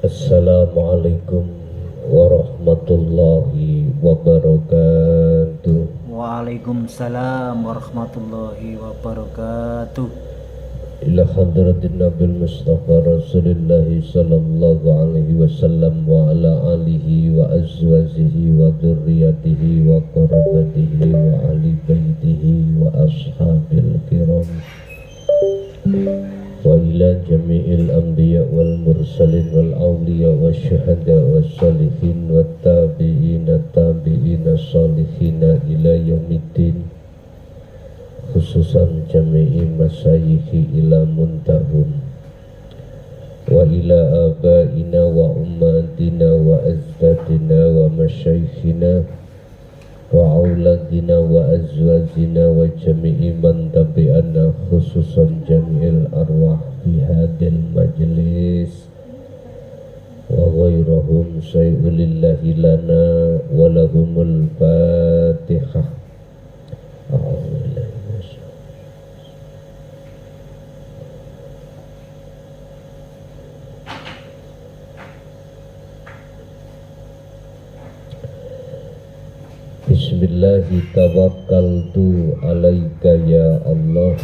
Assalamualaikum warahmatullahi wabarakatuh. Waalaikumsalam warahmatullahi wabarakatuh. Ila hadratin Nabil Mustafa Rasulillahi sallallahu alaihi wasallam wa ala alihi wa azwajihi wa dzurriyyatihi wa qarabatihi wa ahli baitihi wa ashabil kiram wa ila jami'il anbiya wal mursalin wal awliya wa syuhada wa salihin wa tabi'ina salihina ila yaumiddin, khususan jami'i masyayikhi ila muntahum wa ila abaina wa ummatina wa azdadina wa masyayikhina wa auladina wa azwajina wa jami'i man tabi'ana, khususan jami'il arwah fi hadil majlis wa ghairahum sayulillahi lana wa lahumul fatihah. Bismillahi tawakkaltu alaika ya Allah.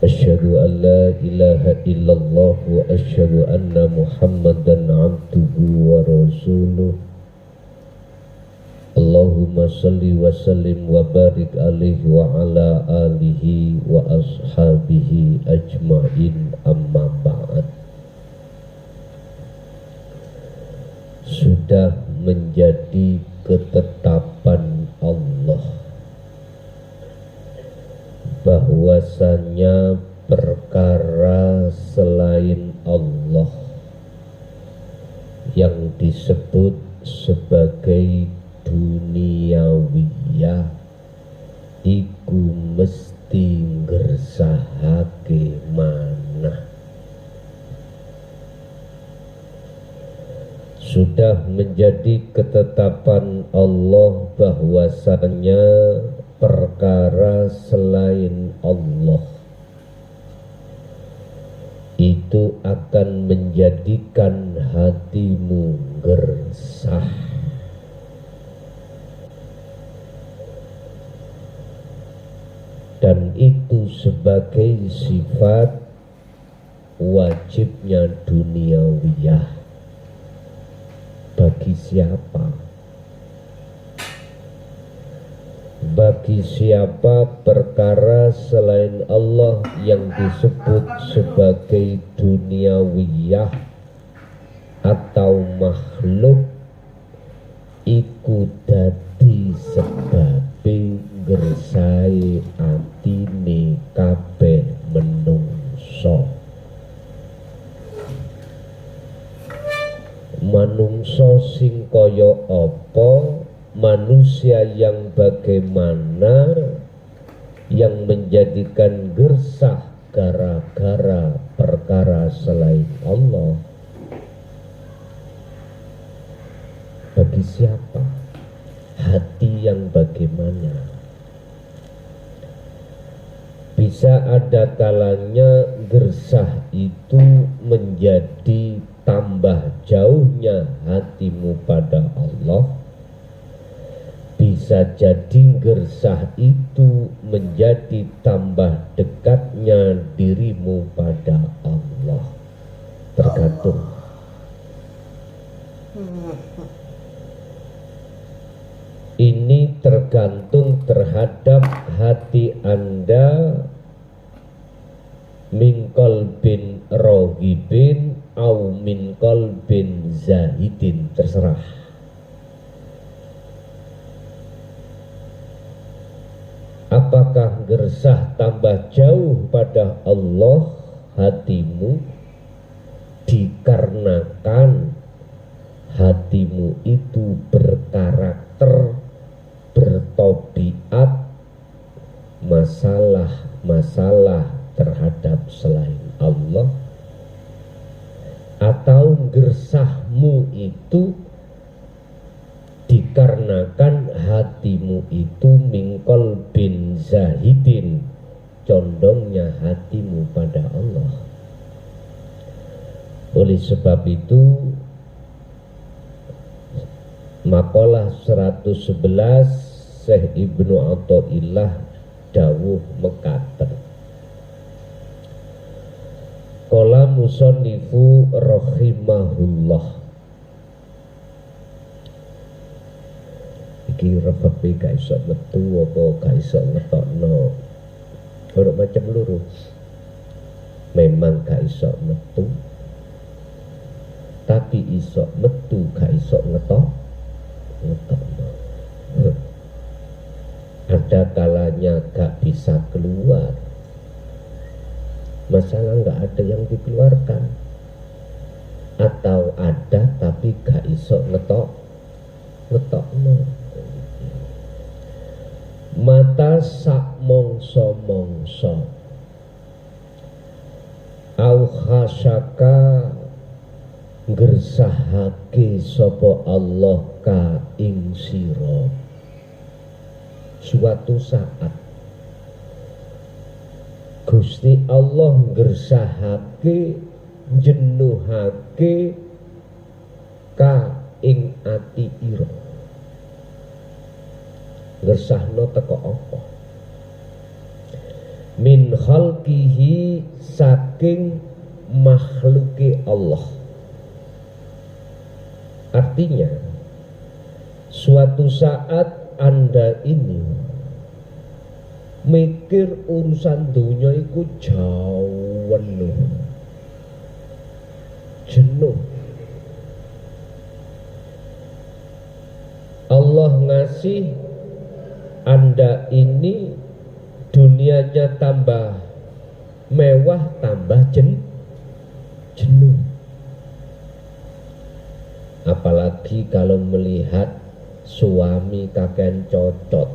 Asyhadu an la ilaha illallah wa asyhadu anna Muhammadan abduhu wa rasuluh. Allahumma salli wa sallim wa barik alaihi wa ala alihi wa ashabihi ajma'in, amma ba'd. Sudah menjadi ketetapan Allah bahwasanya perkara selain Allah yang disebut sebagai duniawiyah iku mesti ngersahake manah. Sudah menjadi ketetapan Allah bahwasanya perkara selain Allah itu akan menjadikan hatimu gersah. Dan itu sebagai sifat wajibnya duniawiyah. Bagi siapa? Bagi siapa perkara selain Allah yang disebut sebagai duniawiyah atau makhluk iku dadi sebabe ngersai atine kabeh menungso. Manungso sing kaya apa, manusia yang bagaimana, yang menjadikan gersah gara-gara perkara selain Allah. Bagi siapa? Hati yang bagaimana? Bisa ada kalanya gersah itu menjadi tambah jauhnya hatimu pada Allah. Bisa jadi gersah itu menjadi tambah dekatnya dirimu pada Allah. Tergantung. Ini tergantung terhadap hati Anda, min qalbin rohibin au min qalbin zahidin, terserah. Apakah gersah tambah jauh pada Allah hatimu dikarenakan hatimu itu berkarakter, bertobiat masalah-masalah terhadap selain Allah, atau gersahmu itu dikarenakan hatimu itu mingkol bin zahidin, condongnya hatimu pada Allah. Oleh sebab itu makalah 111 Syekh Ibnu Athaillah dawuh mekaten, qala musannifu rahimahullah. Iki repepe gak iso metu apa gak iso ngetokno, ora macam loro. Memang gak iso metu, tapi iso metu gak iso ngetokno. Ada kalanya gak bisa keluar, masalah gak ada yang dikeluarkan, atau ada tapi gak iso ngetokno. Mata sak mongso-mongso au khasaka ngersahake sapa Allah ka ing sira. Suatu saat Gusti Allah ngersahake jenuhake ka ing ati ira. Ngersahno teko apa? Min khalqihi, saking makhluke Allah. Artinya suatu saat Anda ini mikir urusan dunia itu jauh jenuh. Allah ngasih Anda ini dunianya tambah mewah, tambah jenuh. Apalagi kalau melihat suami kakek cocot,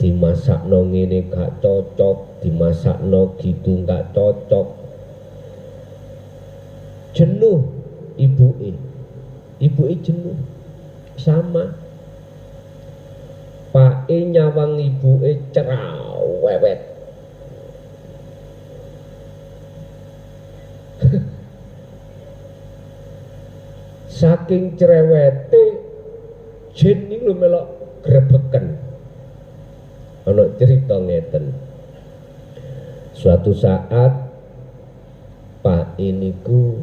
dimasakno ngene gak cocok, dimasakno gitu gak cocok, jenuh ibuke jenuh. Sama pake nyawang ibuke cerewet. Saking cerewete jin niku melok grebeken. Ana cerita ngeten. Suatu saat Pak iniku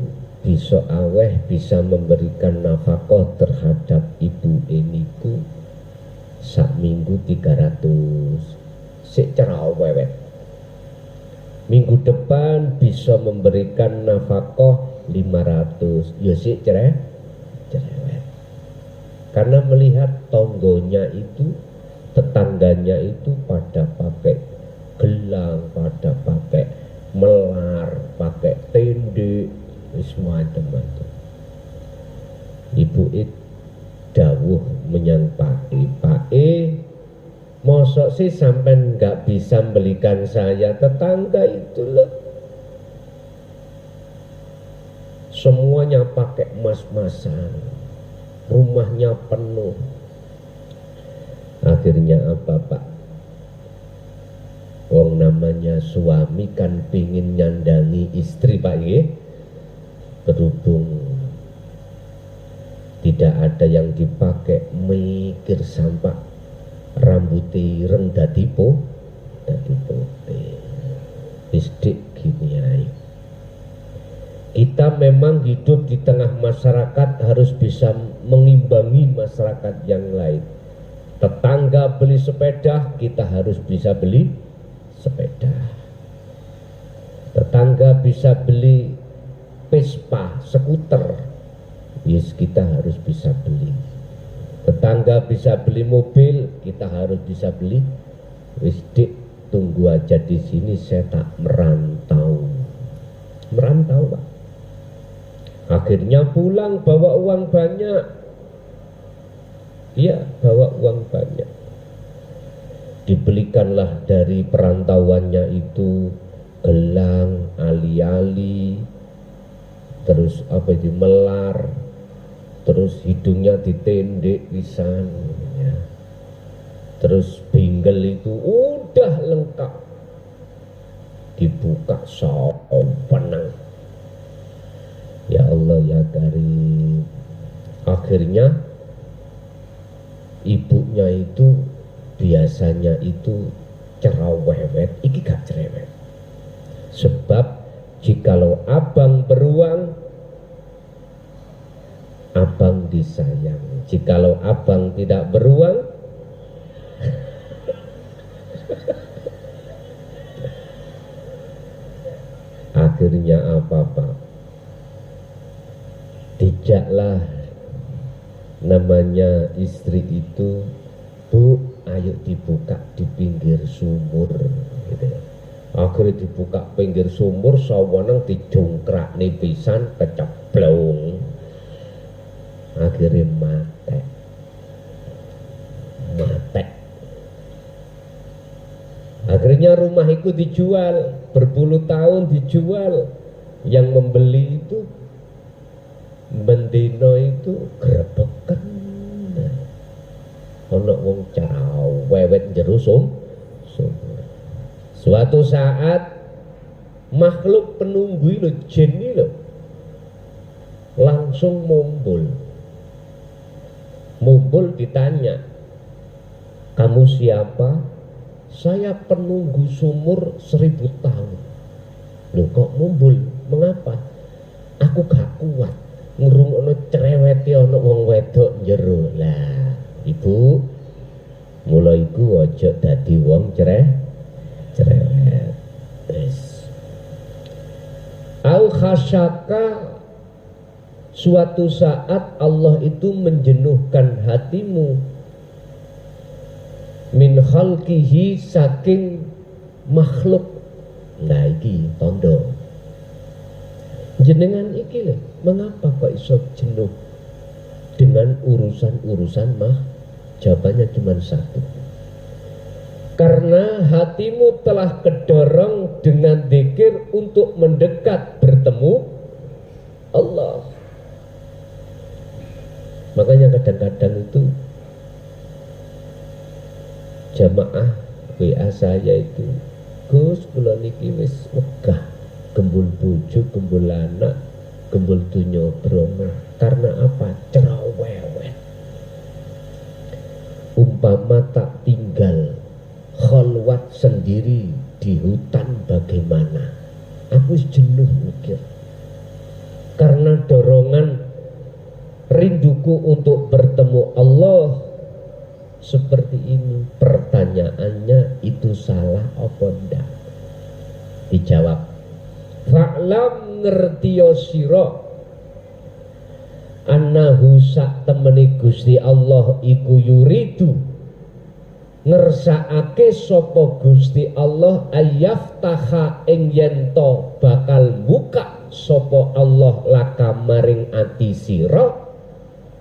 bisa aweh, bisa memberikan nafkah terhadap ibu iniku sak minggu 300. Sik cerewet. Minggu depan bisa memberikan nafkah 500. Ya sik cerewet. Karena melihat tonggonya itu, tetangganya itu pada pakai gelang, pada pakai melar, pakai tende, semacam-macam. Ibu itu dawuh menyang Pak mosok sih sampai nggak bisa belikan saya, tetangga itu loh semuanya pakai emas-emasan, rumahnya penuh. Akhirnya apa Pak? Wong namanya suami kan pingin nyandangi istri Pak ya. Berhubung tidak ada yang dipakai, mikir sampai rambutnya ireng dadi putih. Isdik gini aja. Kita memang hidup di tengah masyarakat, harus bisa mengimbangi masyarakat yang lain. Tetangga beli sepeda, kita harus bisa beli sepeda. Tetangga bisa beli Vespa, skuter, yes, kita harus bisa beli. Tetangga bisa beli mobil, kita harus bisa beli. Wis dik, tunggu aja di sini, saya tak merantau Pak. Akhirnya pulang bawa uang banyak. Iya, bawa uang banyak. Dibelikanlah dari perantauannya itu gelang, ali-ali, terus apa itu melar, terus hidungnya ditendek pisan ya. Terus binggel itu udah lengkap. dibuka penang. Ya Allah ya Karim. Akhirnya ibunya itu biasanya itu cerewet, iki gak cerewet. Sebab jikalau abang beruang, abang disayang. Jikalau abang tidak beruang, akhirnya apa-apa. Tijaklah namanya istri itu, Bu, ayo dibuka di pinggir sumur gitu ya. Akhirnya dibuka pinggir sumur, sawanang dijungkrak nipisan keceplung. Akhirnya mati. Akhirnya rumah itu dijual, berpuluh tahun dijual. Yang membeli itu bendino itu grebekan. Ono wong cerewet jero sumur. Suatu saat makhluk penunggu itu jin itu langsung mumbul ditanya, kamu siapa? Saya penunggu sumur 1000 tahun. Loh kok mumbul? Mengapa? Aku gak kuat ngrungokno cerewete ana wong wedok jero. Lah, Ibu, mulai iku aja dadi wong cerewet. Wis. Au khasyaka, suatu saat Allah itu menjenuhkan hatimu min khalqihi, saking makhluk. Nah iki tondo jenengan iki lho, mengapa kok iso jenuh dengan urusan-urusan jawabannya cuma satu, karena hatimu telah kedorong dengan zikir untuk mendekat bertemu Allah. Makanya kadang-kadang itu jamaah WA saya itu, Gus kula niki wis wegah gembul bojo, gembul anak, gembul dunya brono. Karena apa? Cerewet. Umpama tak tinggal khalwat sendiri di hutan bagaimana? Aku jenuh mikir. Karena dorongan rinduku untuk bertemu Allah seperti ini. Pertanyaannya, itu salah apa ndak? Dijawab, fa'lam ngertiyo sira annahu sak temeni Gusti Allah iku yuridu ngersakake sapa Gusti Allah ayyaftaha ing yento bakal buka sapa Allah laka maring ati sira,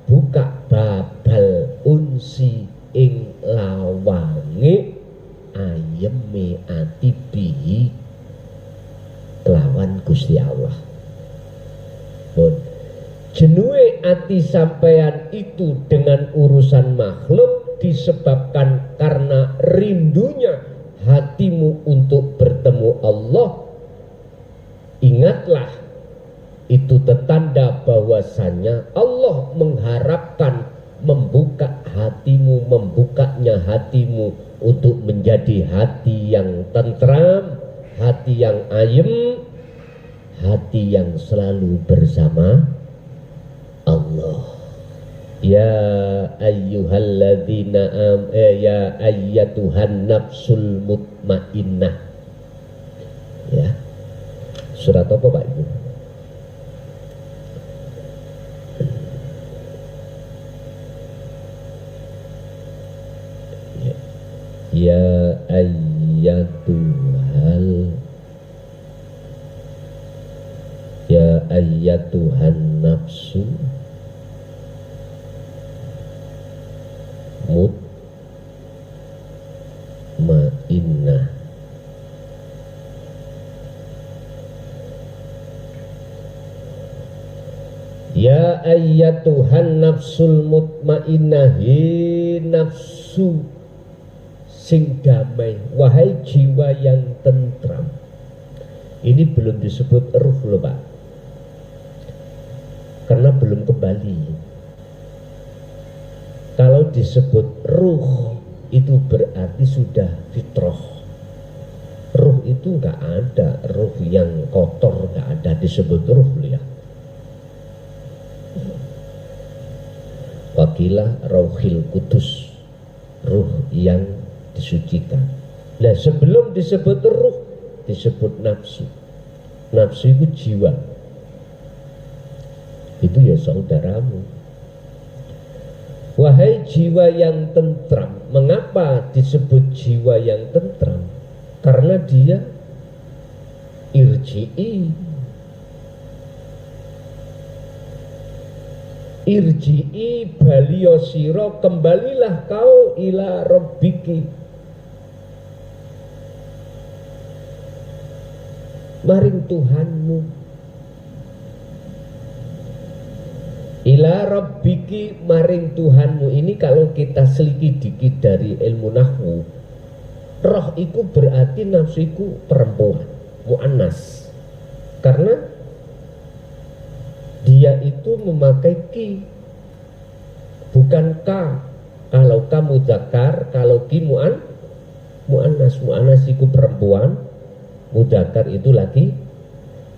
buka babal unsi ing lawange ayeme ati bihi kelawan Gusti Allah. Pun jenuhe ati sampean itu dengan urusan makhluk disebabkan karena rindunya hatimu untuk bertemu Allah. Ingatlah, itu tetanda bahwasanya Allah mengharapkan membuka hatimu, membukanya hatimu untuk menjadi hati yang tentram, hati yang ayem, hati yang selalu bersama Allah. Ya ayyuhalladzina ya ayyatuhan nafsul mutmainnah. Ya. Surat apa Pak Ibu? Ya ayyatuhan nafsu mutmainnah. Ya ayyatuhan nafsul mutmainnah, nafsu sing damai, wahai jiwa yang tentram. Ini belum disebut ruh loh Pak, karena belum kembali. Kalau disebut ruh itu berarti sudah fitrah. Ruh itu nggak ada, ruh yang kotor nggak ada disebut ruh ya. Wakilah rauhil kudus, ruh yang disucikan. Nah sebelum disebut ruh disebut nafsu. Nafsu itu jiwa. Itu ya saudaramu. Wahai jiwa yang tentram. Mengapa disebut jiwa yang tentram? Karena dia irji'i. Irji'i baliyosiro, kembalilah kau ila rabbiki, maring Tuhanmu. Ila rabbiki, maring Tuhanmu. Ini kalau kita seliki dikit dari ilmu nahwu, roh itu berarti nafsu itu perempuan, mu'annas, karena dia itu memakai ki, bukan ka. Kalau kamu zakar, kalau ki mu'annas. Mu'annas itu perempuan, mudakar itu laki.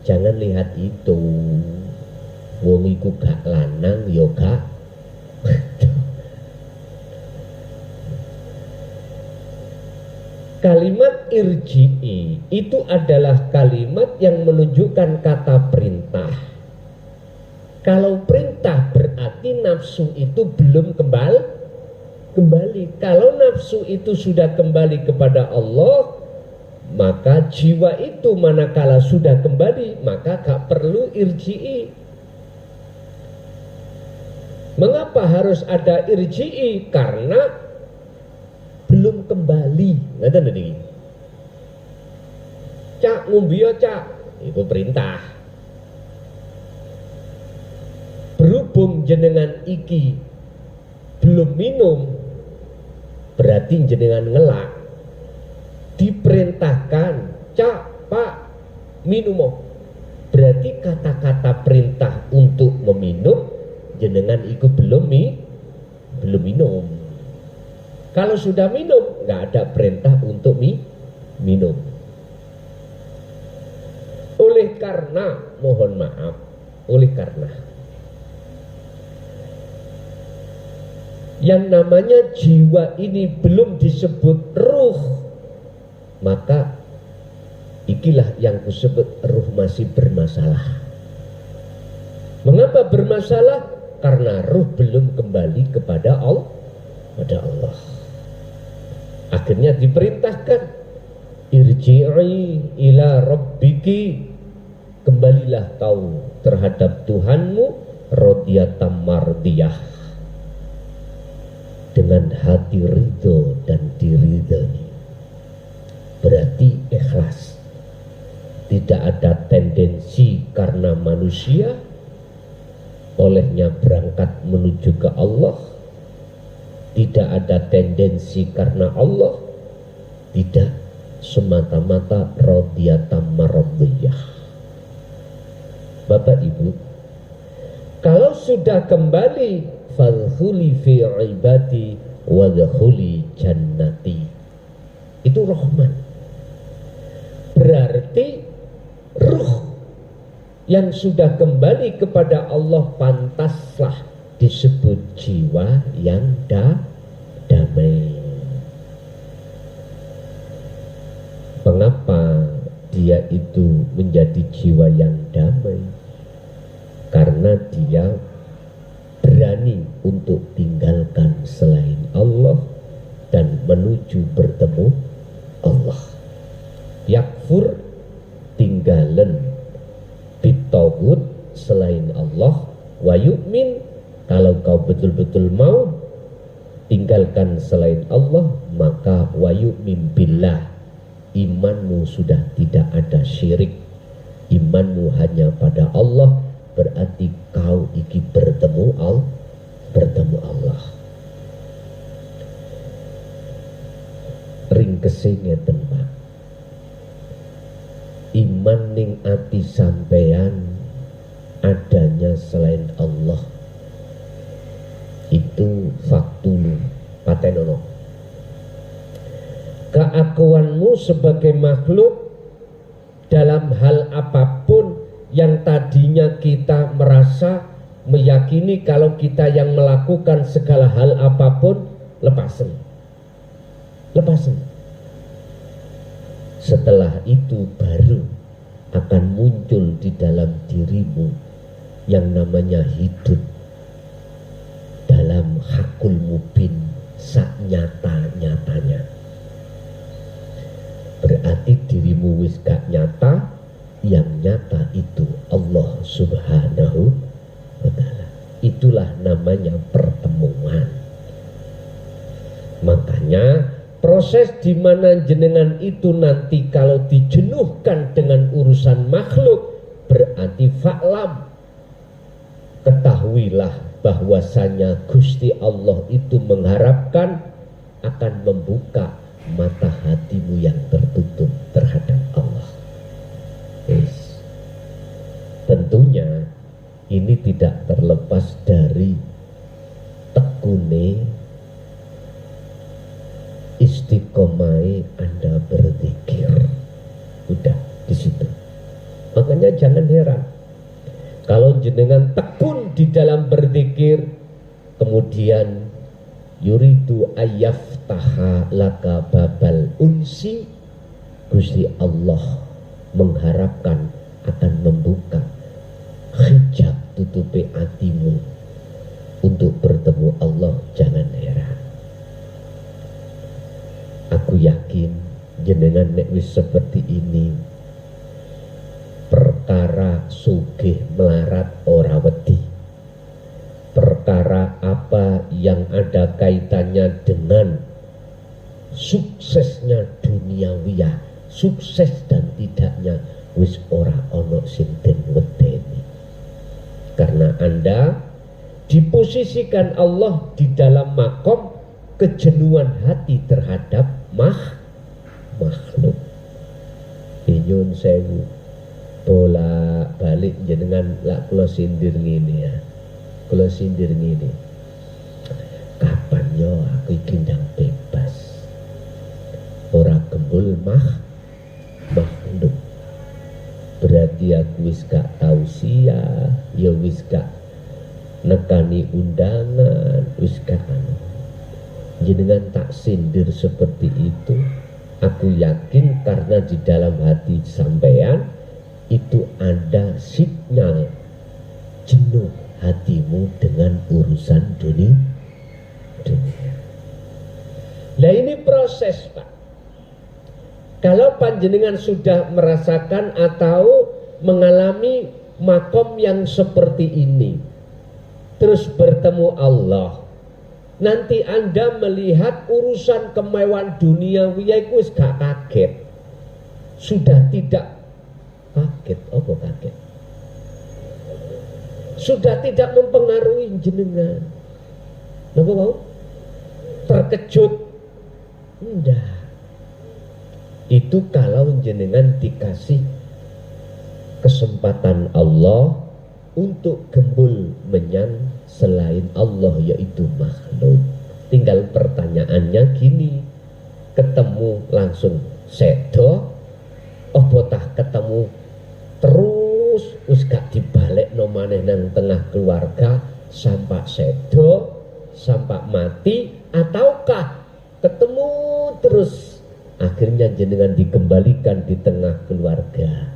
Jangan lihat itu, wong iku gak lanang yo gak. Kalimat irji'i itu adalah kalimat yang menunjukkan kata perintah. Kalau perintah berarti nafsu itu belum kembali. Kalau nafsu itu sudah kembali kepada Allah, maka jiwa itu manakala sudah kembali, maka gak perlu irji'i. Mengapa harus ada irji'i? Karena belum kembali. Ngerti niki? Cak ngumbiyo cak, itu perintah. Berhubung jenengan iki belum minum, berarti jenengan ngelak. Diperintahkan, cak pak minum. Berarti kata-kata perintah untuk meminum, jenengan itu belum minum. Kalau sudah minum, nggak ada perintah untuk minum. Oleh karena, mohon maaf, oleh karena yang namanya jiwa ini belum disebut ruh, maka ikilah yang disebut ruh masih bermasalah. Mengapa bermasalah? Karena ruh belum kembali kepada Allah. Akhirnya diperintahkan, irji'i ila rabbiki, kembalilah kau terhadap Tuhanmu, radiyatan mardiyah, dengan hati ridho dan diridhoi. Berarti ikhlas. Tidak ada tendensi karena manusia olehnya berangkat menuju ke Allah. Tidak ada tendensi karena Allah. Tidak, semata-mata radiyatan mardiyah. Bapak Ibu, kalau sudah kembali, fadkhuli fi ibadi wadkhuli jannati, itu rahman. Berarti ruh yang sudah kembali kepada Allah pantaslah disebut jiwa yang damai. Mengapa dia itu menjadi jiwa yang damai? Karena dia berani untuk tinggalkan selain Allah dan menuju bertemu Allah. Yakfur, tinggalan bitaghut selain Allah, wa yu'min, kalau kau betul-betul mau tinggalkan selain Allah, maka wa yu'min billah, imanmu sudah tidak ada syirik, imanmu hanya pada Allah, berarti kau iki bertemu Allah. Ringkese ngeten Pak. iman ning ati sampean adanya selain Allah itu faktulu patenono. Keakuanmu sebagai makhluk dalam hal apapun yang tadinya kita merasa meyakini kalau kita yang melakukan segala hal apapun, lepasin. Setelah itu baru akan muncul di dalam dirimu yang namanya hidup dalam hakul mubin sak nyata-nyatanya. Berarti dirimu wis gak nyata, yang nyata itu Allah Subhanahu wa ta'ala. Itulah namanya pertemuan. Makanya proses di mana jenengan itu nanti kalau dijenuhkan dengan urusan makhluk, berarti fa'lam, ketahuilah bahwasanya Gusti Allah itu mengharapkan akan membuka mata hatimu yang tertutup terhadap Allah. Yes. Tentunya ini tidak terlepas dari tekune istiqomai Anda berzikir. Udah di situ. Makanya jangan heran kalau jenengan tekun di dalam berzikir, kemudian yuridu ayyaftaha laka babal unsi, Gusti Allah mengharapkan akan membuka hijab tutupi hatimu untuk bertemu Allah. Jangan heran. Aku yakin jenengan nek wis seperti ini, perkara sugih melarat ora wedi. Perkara apa yang ada kaitannya dengan suksesnya duniawiyah, sukses dan tidaknya, wis ora ono sing den wedeni. Karena Anda diposisikan Allah di dalam makom kejenuhan hati terhadap makhluk. Nyun sewu bolak balik jenengan lak kula sindir ngene ya. Kula sindir ngene. Kapan yo aku iki ndang bebas. Ora gembul makhluk. Berarti aku wis gak tausiah, ya wis gak nekani undangan, wis gak anu. Jenengan tak sindir seperti itu, aku yakin karena di dalam hati sampean itu ada sinyal jenuh hatimu dengan urusan dunia. Nah ini proses, Pak. Kalau panjenengan sudah merasakan atau mengalami makom yang seperti ini, terus bertemu Allah, nanti Anda melihat urusan kemewahan duniawi itu gak kaget. Sudah tidak kaget, apa kaget? Sudah tidak mempengaruhi jenengan. Napa mau? Terkejut? Enggak. Itu kalau jenengan dikasih kesempatan Allah untuk gembul menyang selain Allah, yaitu makhluk. Tinggal pertanyaannya gini, ketemu langsung sedo, apa tah ketemu terus wis gak dibalik no maneh nang tengah keluarga sampai sedo sampai mati, ataukah ketemu terus akhirnya jenengan dikembalikan di tengah keluarga.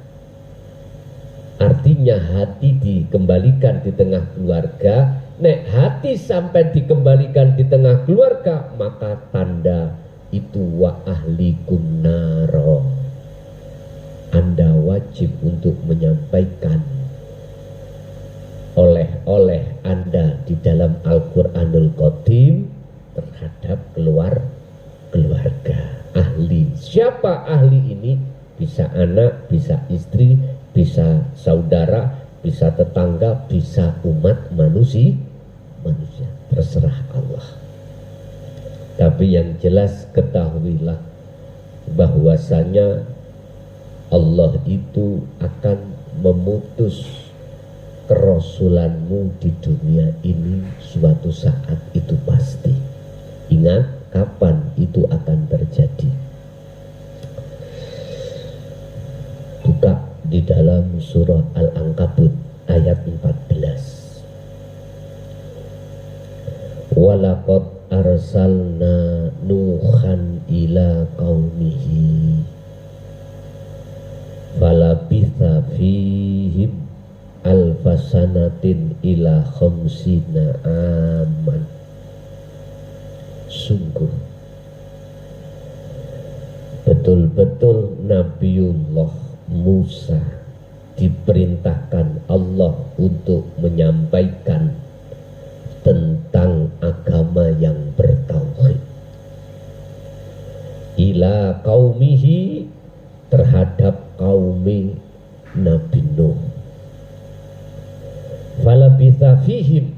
Artinya hati dikembalikan di tengah keluarga. Nek hati sampai dikembalikan di tengah keluarga, maka tanda itu wa ahlikum naro. Anda wajib untuk menyampaikan oleh Anda di dalam Al-Quranul Qadim terhadap keluarga. Ahli. Siapa ahli ini? Bisa anak, bisa istri, bisa saudara, bisa tetangga, bisa umat manusia. Terserah Allah. Tapi yang jelas ketahuilah bahwasanya Allah itu akan memutus kerasulanmu di dunia ini suatu saat, itu pasti. Ingat kapan itu akan terjadi. Buka di dalam surah Al-Ankabut ayat 14. Walaqad arsalna Nuhan ila qaumihi falabitha fihim alfasanatin ila khamsina aman. Sungguh betul-betul Nabiullah Musa diperintahkan Allah untuk menyampaikan tentang agama yang bertauhid ila qaumihi, terhadap kaumi Nabi Nuh. Falabitha fihim,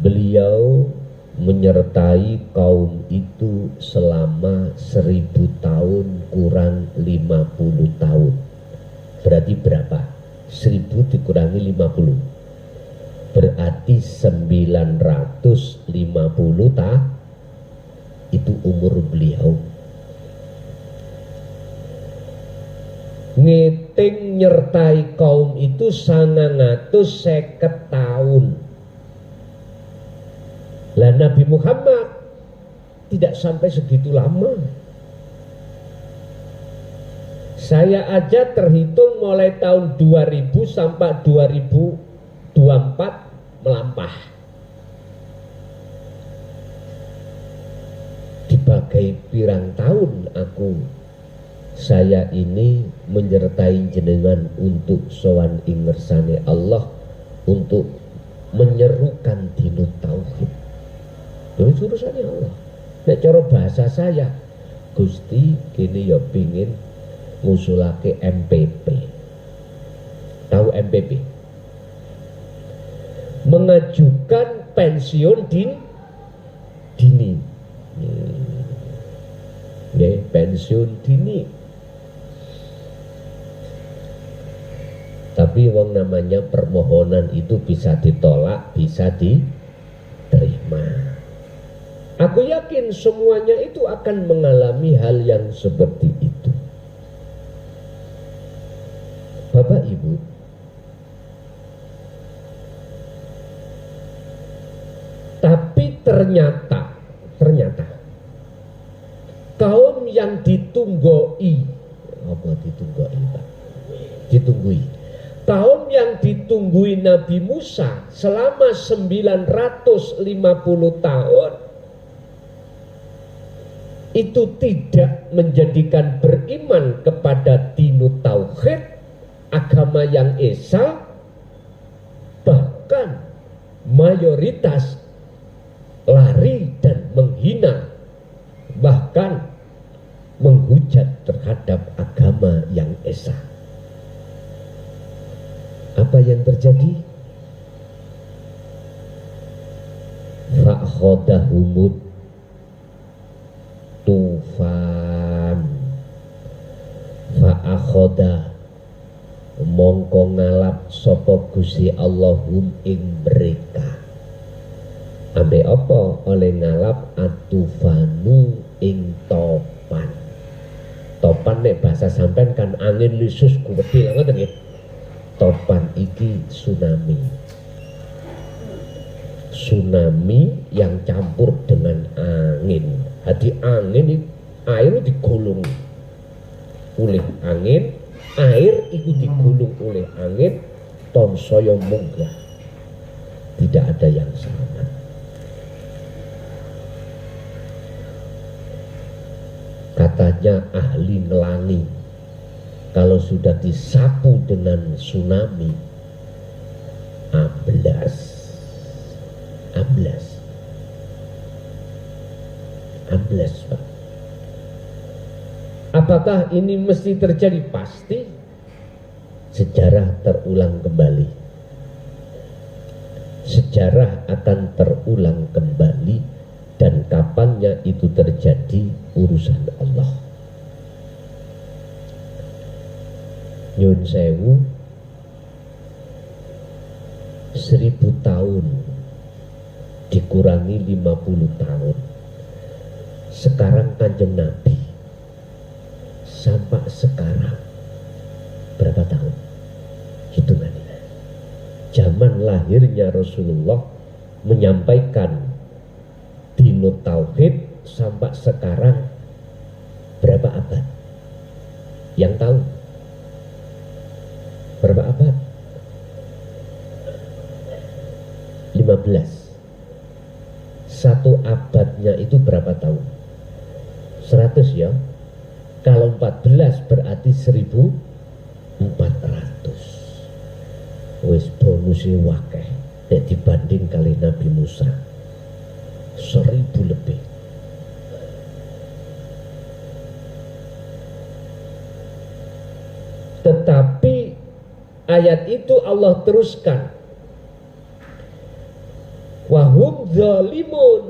beliau menyertai kaum itu selama 1000 tahun kurang 50 tahun. Berarti berapa? 1000 dikurangi 50, berarti 950 tahun. Itu umur beliau. Ngiting nyertai kaum itu 950 tahun. Lah Nabi Muhammad tidak sampai segitu lama. Saya aja terhitung mulai tahun 2000 sampai 2024 melampah. Dibagai pirang tahun saya ini menyertai jenengan untuk sowan ing ngersane Allah, untuk menyerukan dinut tauhid. Itu urusannya Allah. Nek cara bahasa saya, Gusti kini ya pingin ngusulake MPP. Tahu MPP? Mengajukan pensiun dini. Pensiun dini. Tapi wong namanya permohonan itu bisa ditolak, bisa diterima. Aku yakin semuanya itu akan mengalami hal yang seperti itu. Bapak Ibu, tapi ternyata kaum yang ditunggui, kaum yang ditunggui Nabi Musa selama 950 tahun itu tidak menjadikan beriman kepada dinut tauhid, agama yang esa, bahkan mayoritas lari dan menghina, bahkan menghujat terhadap agama yang esa. Apa yang terjadi? Fa'khodahumud tufan, fa'akhoda mongko ngalap sapa Gusti Allahum ing mereka. Ambe apa oleh ngalap atufanu ing topan. Topan nek bahasa sampean kan angin lisus kuwedhi ngoten nggih. Topan iki tsunami. Tsunami yang campur dengan angin. Hadi angin air digulung oleh angin, air itu digulung oleh angin, tonsaya munggah. Tidak ada yang sama. Katanya ahli nelangi, kalau sudah disapu dengan tsunami, amblas Pak. Apakah ini mesti terjadi? Pasti. Sejarah terulang kembali. Sejarah akan terulang kembali, dan kapannya itu terjadi urusan Allah. Nyun sewu, 1000 tahun dikurangi 50 tahun. Sekarang Kanjeng Nabi sampai sekarang berapa tahun? Hitungannya. Zaman lahirnya Rasulullah menyampaikan dino tauhid sampai sekarang berapa abad? Yang tahu? Berapa abad? 15. Satu abadnya itu berapa tahun? 100 ya. Kalau 14 berarti 1400. Wis bonusnya wakeh nek dibanding kali Nabi Musa 1000 lebih. Tetapi ayat itu Allah teruskan, wahum zalimun.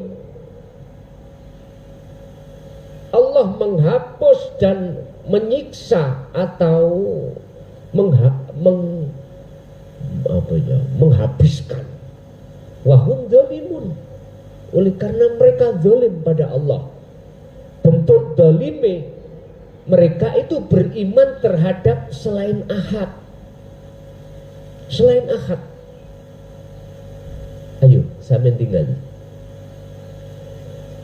Allah menghapus dan menyiksa atau menghabiskan. Wahum zalimun, oleh karena mereka zalim pada Allah. Bentuk zalime mereka itu beriman terhadap selain Ahad. Selain Ahad. Ayo, sampean tinggal.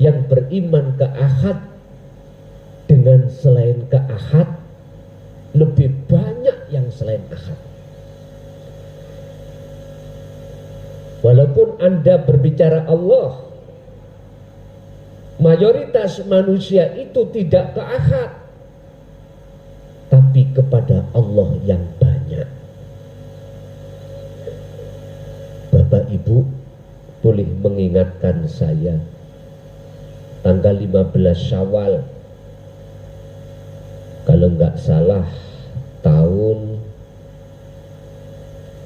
Yang beriman ke Ahad dengan selain ke Ahad, lebih banyak yang selain Ahad. Walaupun Anda berbicara Allah, mayoritas manusia itu tidak ke Ahad, tapi kepada Allah yang banyak. Bapak Ibu boleh mengingatkan saya, tanggal 15 Syawal, kalau nggak salah tahun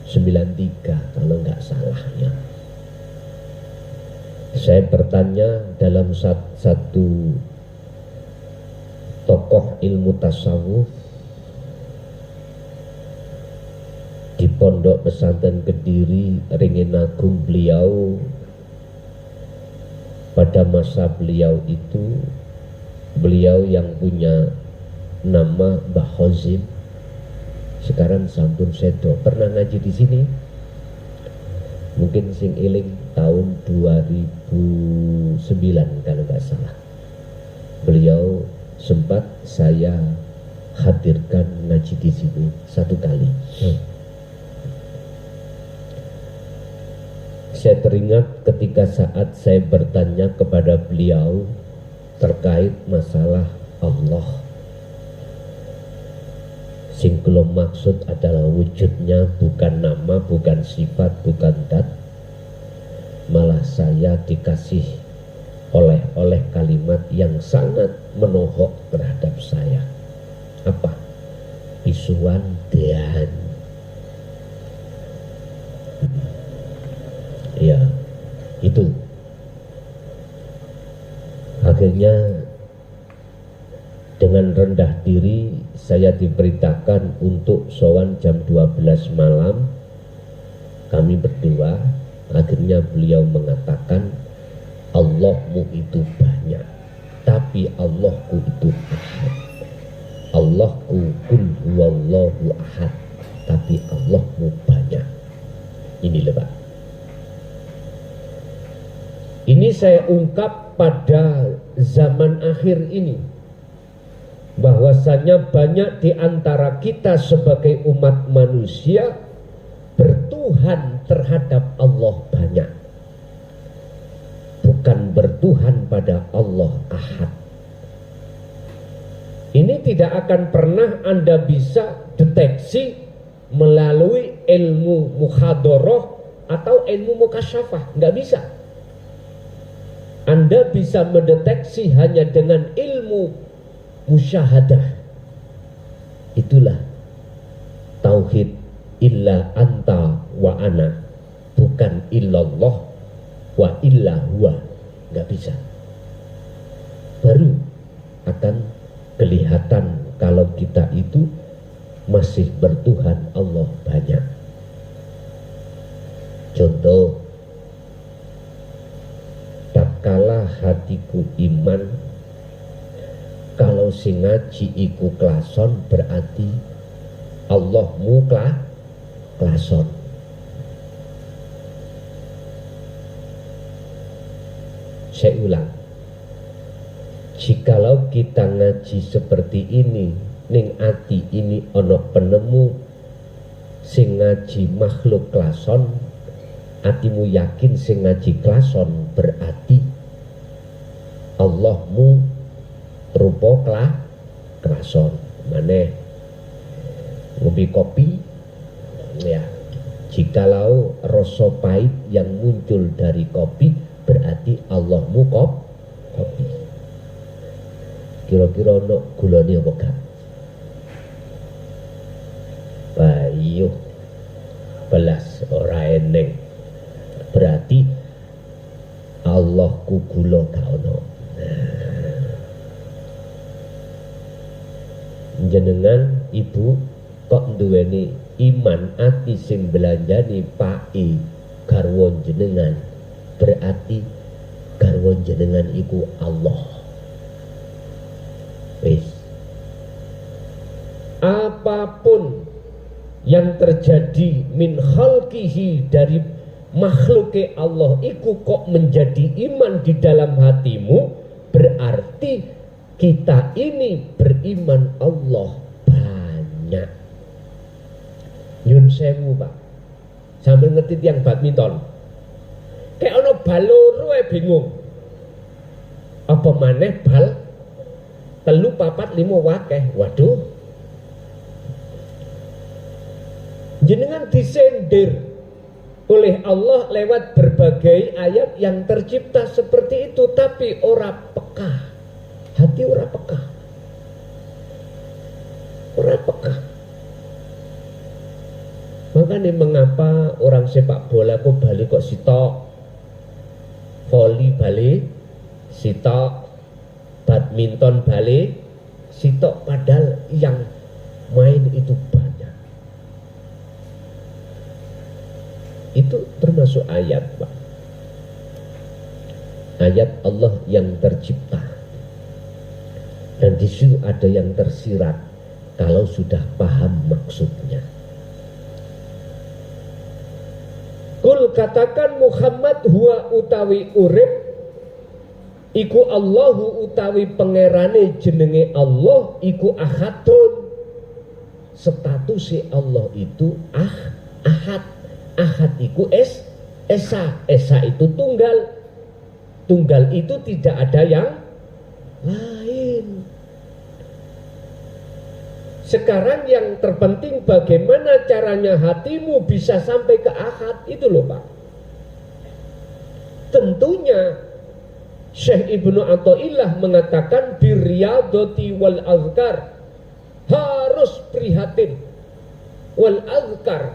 93, kalau nggak salah ya. Saya bertanya dalam satu tokoh ilmu tasawuf di Pondok Pesantren Kediri Ringin Agung, beliau pada masa beliau itu, beliau yang punya nama Mbah Khozim, sekarang sampun sedo, pernah ngaji di sini, mungkin sing eling tahun 2009 kalau nggak salah. Beliau sempat saya hadirkan ngaji di sini satu kali. Saya teringat ketika saat saya bertanya kepada beliau terkait masalah Allah. Sing kula maksud adalah wujudnya, bukan nama, bukan sifat, bukan dat. Malah saya dikasih oleh kalimat yang sangat menohok terhadap saya. Apa? Isuan dan. Ya, itu. Akhirnya dengan rendah diri saya diberitakan untuk sowan jam 12 malam. Kami berdua, akhirnya beliau mengatakan, Allahmu itu banyak, tapi Allahku itu ahad. Allahku kul huwallahu ahad, tapi Allahmu banyak. Ini Pak. Ini saya ungkap pada zaman akhir ini, bahwasanya banyak di antara kita sebagai umat manusia bertuhan terhadap Allah banyak, bukan bertuhan pada Allah ahad. Ini tidak akan pernah Anda bisa deteksi melalui ilmu muhadharah atau ilmu mukasyafah, nggak bisa. Anda bisa mendeteksi hanya dengan ilmu musyahadah. Itulah tauhid, illa anta wa ana, bukan illallah wa illa huwa. Nggak bisa. Baru akan kelihatan kalau kita itu masih bertuhan Allah banyak. Contoh, tatkala hatiku iman, kalau sing ngaji iku klason, berarti Allahmu klason. Saya ulang, jikalau kita ngaji seperti ini, ning ati ini ono penemu sing ngaji makhluk klason, atimu yakin sing ngaji klason, berarti Allahmu rupa klason. Maneh ngopi kopi ya, jikalau rasa pahit yang muncul dari kopi, berarti Allahmu kopi. Kira-kira ono gulane apa gak? Bayu belas ora eneng, berarti Allahku gula gak ono. Jenengan ibu kok duweni iman ati sing belanjani pai garwa jenengan, berarti garwa jenengan iku Allah. Wis, apapun yang terjadi min khalqihi, dari makhluknya Allah iku kok menjadi iman di dalam hatimu, berarti kita ini beriman Allah banyak. Nyun sewu Pak, sambil ngerti tiang badminton, kayak ono baloro bingung, apa maneh bal telu papat limo wakeh. Waduh, jenengan disendir oleh Allah lewat berbagai ayat yang tercipta seperti itu, tapi ora peka, hati ora peka, ora peka. Makanya mengapa orang sepak bola kok balik kok sitok, voli balik sitok, badminton balik sitok, padahal yang main itu banyak. Itu termasuk ayat Pak, ayat Allah yang tercipta, dan di situ ada yang tersirat kalau sudah paham maksudnya. Kul, katakan Muhammad, huwa utawi urip iku Allahu utawi pangerane jenenge Allah iku ahadun. Statusnya Allah itu ahad. Ahad iku esa. Esa itu tunggal. Tunggal itu tidak ada yang lain. Sekarang yang terpenting bagaimana caranya hatimu bisa sampai ke ahad itu loh Pak. Tentunya Syekh Ibnu Athaillah mengatakan birriyadati wal azkar, harus prihatin, wal azkar,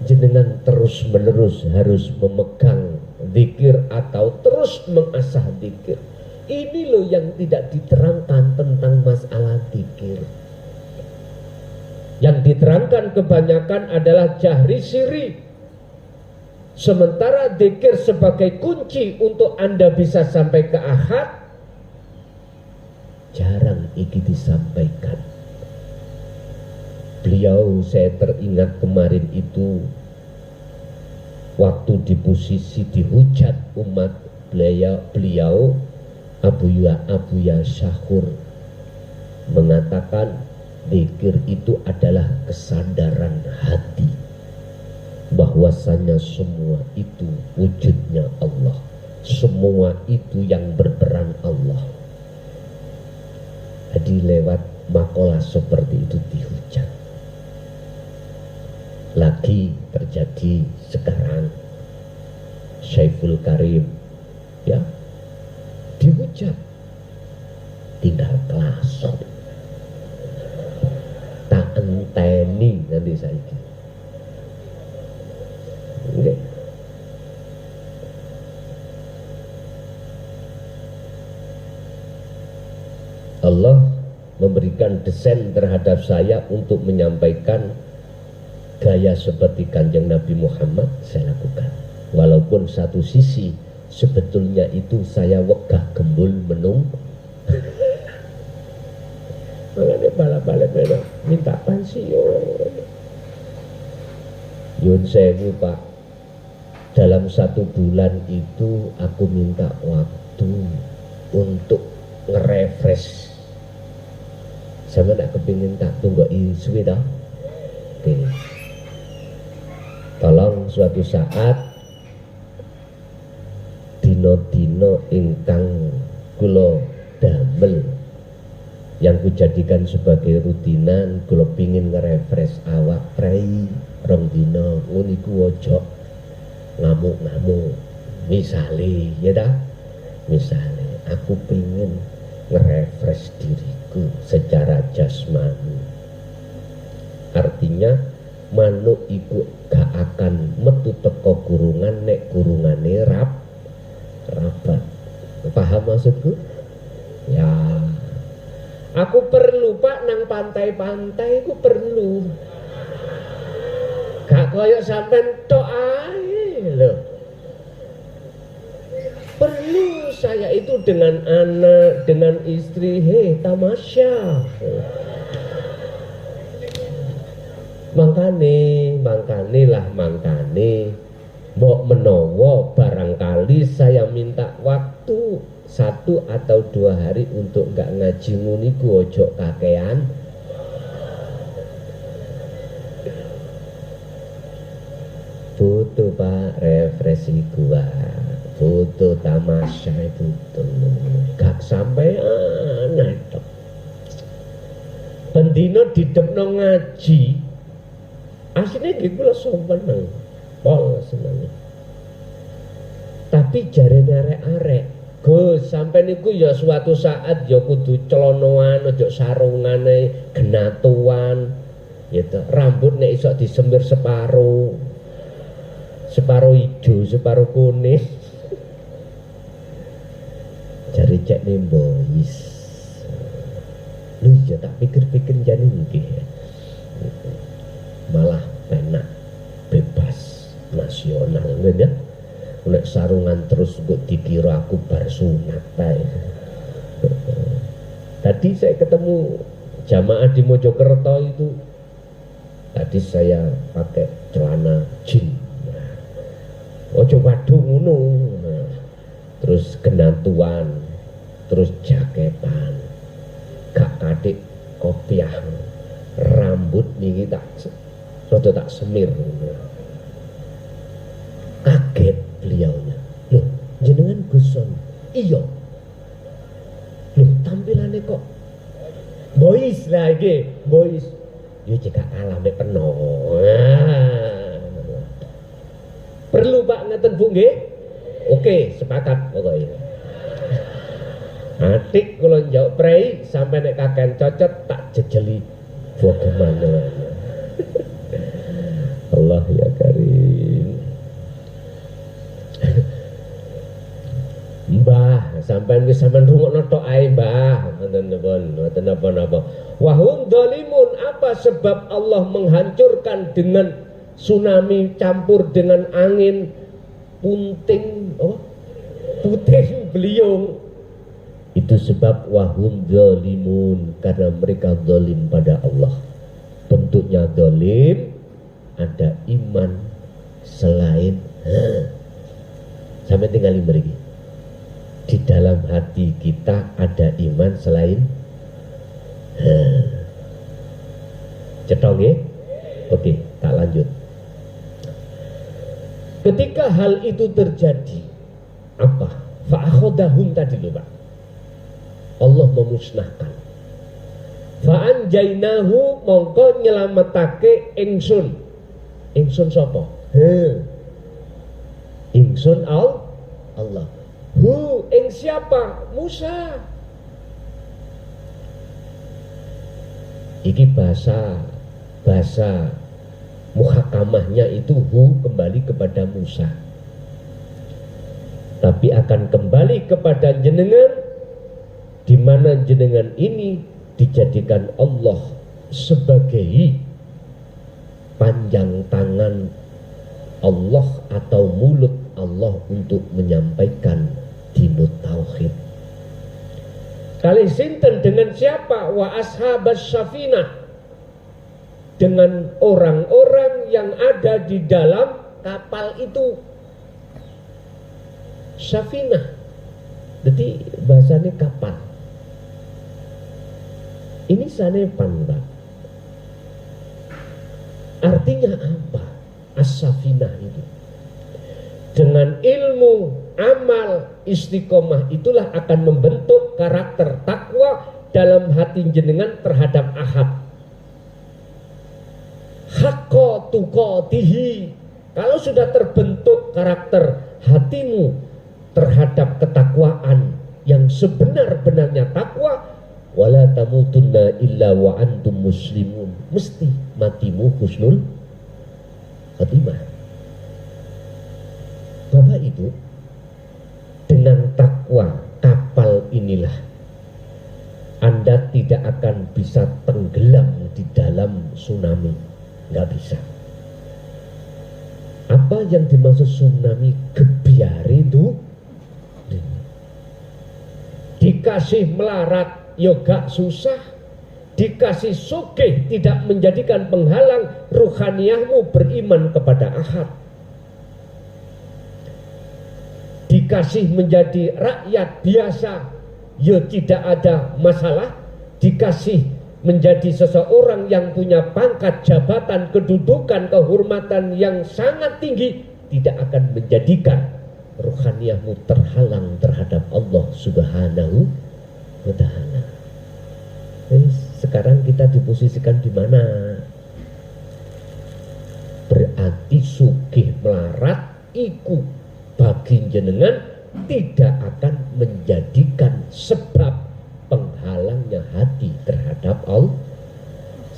jenengan terus menerus harus memegang zikir atau terus mengasah zikir. Ini loh yang tidak diterangkan tentang masalah zikir. Yang diterangkan kebanyakan adalah jahri siri. Sementara zikir sebagai kunci untuk Anda bisa sampai ke ahad, jarang iki disampaikan. Beliau, saya teringat kemarin itu waktu di posisi dihujat umat, beliau Abu Ya Syahur mengatakan zikir itu adalah kesadaran hati bahwasanya semua itu wujudnya Allah, semua itu yang berperan Allah. Jadi lewat makalah seperti itu dihujat. Lagi terjadi sekarang, Syaiful Karim ya dihujat, tinggal klason, tak enteni nanti saiki. Okay. Allah memberikan desain terhadap saya untuk menyampaikan gaya seperti Kanjeng Nabi Muhammad, saya lakukan. Walaupun satu sisi sebetulnya itu saya wegah gembul menung. Makanya bala-bala minta pensiun. Yun sewu Pak, dalam 1 bulan itu aku minta waktu untuk nge-refresh. Sama nak kepingin tak tunggu isu dah. Oke. Tolong suatu saat dino-dino ingkang kula damel yang kujadikan sebagai rutinan, kula pingin nge-refresh awak prei rong dino nguniku ojo ngamuk-ngamuk. Misale ya dah, misale aku pingin nge-refresh diriku secara jasmani. Artinya manuk iku gak akan metu teko kurungan nek kurungane rapat. Paham maksudku? Ya. Aku perlu Pak nang pantai-pantai ku perlu. Gak koyo sampean tok ae lho. Perlu saya itu dengan anak, dengan istri, tamasya. Mangkane mbok menawa barangkali saya minta waktu 1 atau 2 hari untuk enggak ngaji nguniku ojo kakean. Butuh Pak refreshi gua, butuh tamasya itu gak sampai aneh tok. Pendino didepno ngaji aslinya gitu lah sombong pol seneng. Tapi jarene arek-arek Gus sampai niku ya suatu saat ya kudu celonoan, ojo sarungane genatuan gitu. Rambut nek iso disembir separuh hijau, separuh kuning. Cari cek nih boys. Lu ya tak pikir-pikir jadi nggih. Malah penak bebas nasional ya. Nek sarungan terus kok dikira aku bar sunat tae. Tadi saya ketemu jamaah di Mojokerto itu. Tadi saya pakai celana jin. Ojo waduh ngono. Terus genantuan, terus jaketan. Gak katik kopiah. Rambut niki tak rada tak semir. Kaget beliaunya. Loh, jenengan Guson? Iya. Loh, tampilannya kok boys lagi, boys. Yo jika kalah mek peno. Perlu Pak ngeten Bu nggih? Oke, sepakat pokoknya. Atik kula njawab prei sampai nek kakean cocot tak jejeli bagaimana. Allah ya karim. Mbah, sampean wis sampean rungokno tok ae, Mbah. Mboten napa-napa. Wahum dzalimun, apa sebab Allah menghancurkan dengan tsunami campur dengan angin puting beliung. Itu sebab wahum dzalimun, karena mereka zalim pada Allah. Bentuknya zalim, ada iman selain sampai tinggal beri. Di dalam hati kita ada iman selain cetong ya? Oke, tak lanjut. Ketika hal itu terjadi, apa? Fa'akhodahum tadi loh Pak. Allah memusnahkan. Fa'anjainahu mongko nyelametake ingsun. Ingsun sapa? Ingsun Allah. Hu ing siapa? Musa. Iki bahasa muhakamahnya itu hu kembali kepada Musa. Tapi akan kembali kepada jenengan, di mana jenengan ini dijadikan Allah sebagai panjang tangan Allah atau mulut Allah untuk menyampaikan dinut tauhid. Kali sinten dengan siapa? Wa ashabas safinah, dengan orang-orang yang ada di dalam kapal itu. Safinah, jadi bahasanya kapal. Ini sanepan, Pak. Artinya apa? As-safinah itu. Dengan ilmu, amal, istiqomah itulah akan membentuk karakter takwa dalam hati jenengan terhadap ahad. Hakko tuqatihi. Kalau sudah terbentuk karakter hatimu terhadap ketakwaan yang sebenar-benarnya takwa, wala tamutunna illa wa antum muslimun, mesti matimu husnul khatimah. Bapak Ibu, dengan takwa kapal inilah Anda tidak akan bisa tenggelam di dalam tsunami. Nggak bisa. Apa yang dimaksud tsunami? Gebiar itu dikasih melarat yoga susah, dikasih sugih tidak menjadikan penghalang ruhaniyahmu beriman kepada ahad. Dikasih menjadi rakyat biasa, ya tidak ada masalah. Dikasih menjadi seseorang yang punya pangkat, jabatan, kedudukan, kehormatan yang sangat tinggi, tidak akan menjadikan ruhaniyahmu terhalang terhadap Allah Subhanahu wa ta'ala. Sekarang kita diposisikan di mana? Berarti sugih melarat iku bagi jenengan tidak akan menjadikan sebab penghalangnya hati terhadap Allah.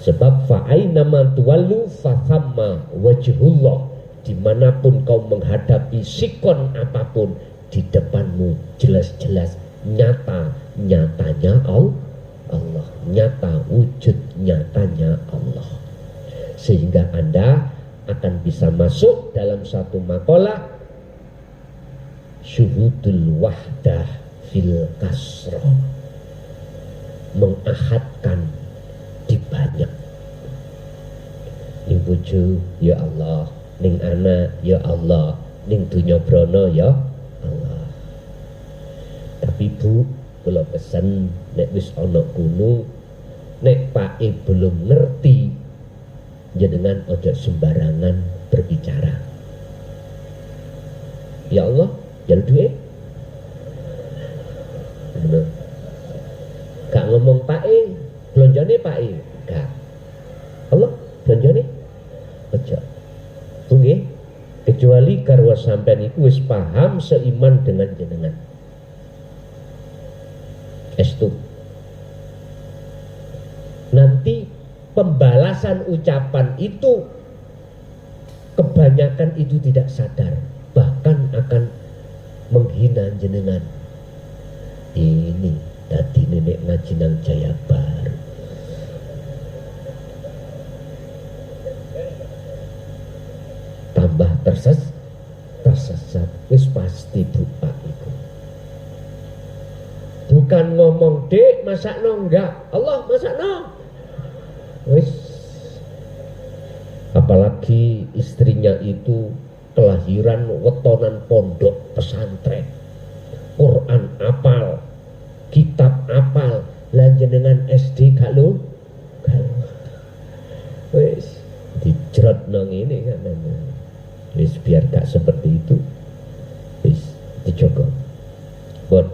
Sebab fa'ainama tuwallu fathamma wajhullah, dimanapun kau menghadapi sikon apapun, di depanmu jelas-jelas nyata-nyatanya Allah, nyata wujud nyatanya Allah. Sehingga Anda akan bisa masuk dalam satu makalah syuhudul wahdah fil kasroh, mengahadkan di banyak. Ning bojo ya Allah, ning anak ya Allah, ning dunya brana ya Allah. Tapi Bu, kula pesen nek wis ana kuno, nek pake belum ngerti, jenengan ojo sembarangan berbicara. Ya Allah, jalur duit. Gak ngomong pake, belonjane pake. Gak. Allah, belonjane ojo. Nggih, kecuali garwa sampean iku wis paham seiman dengan jenengan. Estu. Nanti pembalasan ucapan itu kebanyakan itu tidak sadar, bahkan akan menghina jenengan. Ini tadi nenek ngaji nang Jaya Baru. Tambah tersesat, wis pasti buka itu. Bukan ngomong dek masakno, enggak, Allah masakno. Wis. Apalagi istrinya itu kelahiran wetonan pondok pesantren, Quran apal, kitab apal, lan jenengan SD gak lho. Wis dijrot nang ini kan. Wis biar gak seperti itu. Wis dijogo. Bon.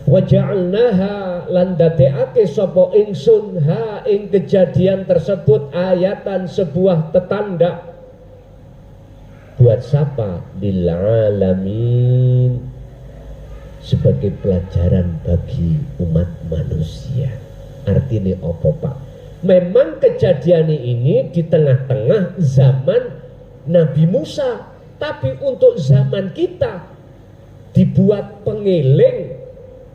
Wa ja'alnaha lan dadekake sapa ingsun ha ing kejadian tersebut ayatan, sebuah petanda. Buat siapa? Lil alamin, sebagai pelajaran bagi umat manusia. Artinya apa Pak? Memang kejadian ini di tengah-tengah zaman Nabi Musa, tapi untuk zaman kita dibuat pengiling,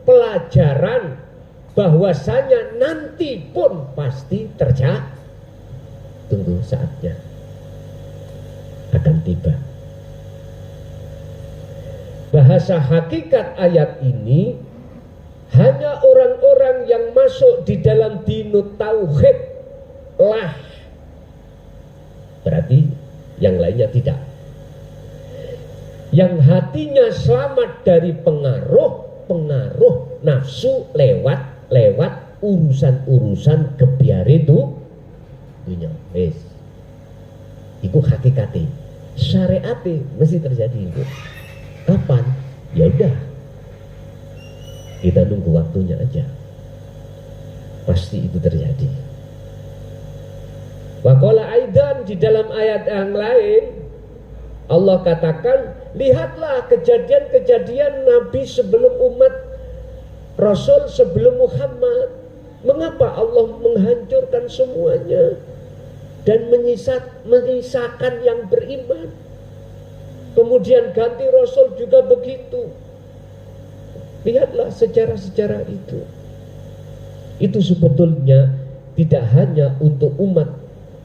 pelajaran bahwasanya nanti pun pasti terjadi. Tunggu saatnya akan tiba. Bahasa hakikat ayat ini hanya orang-orang yang masuk di dalam dinut tauhid lah. Berarti yang lainnya tidak. Yang hatinya selamat dari pengaruh nafsu lewat urusan-urusan kebiar itu dunia. Wes. Iku hakikate. Syariate mesti terjadi itu. Kapan? Ya udah. Kita nunggu waktunya aja. Pasti itu terjadi. Waqala aidan di dalam ayat yang lain Allah katakan, lihatlah kejadian-kejadian Nabi sebelum umat Rasul sebelum Muhammad. Mengapa Allah menghancurkan semuanya dan menyisakan yang beriman? Kemudian ganti Rasul juga begitu. Lihatlah sejarah-sejarah itu. Itu sebetulnya tidak hanya untuk umat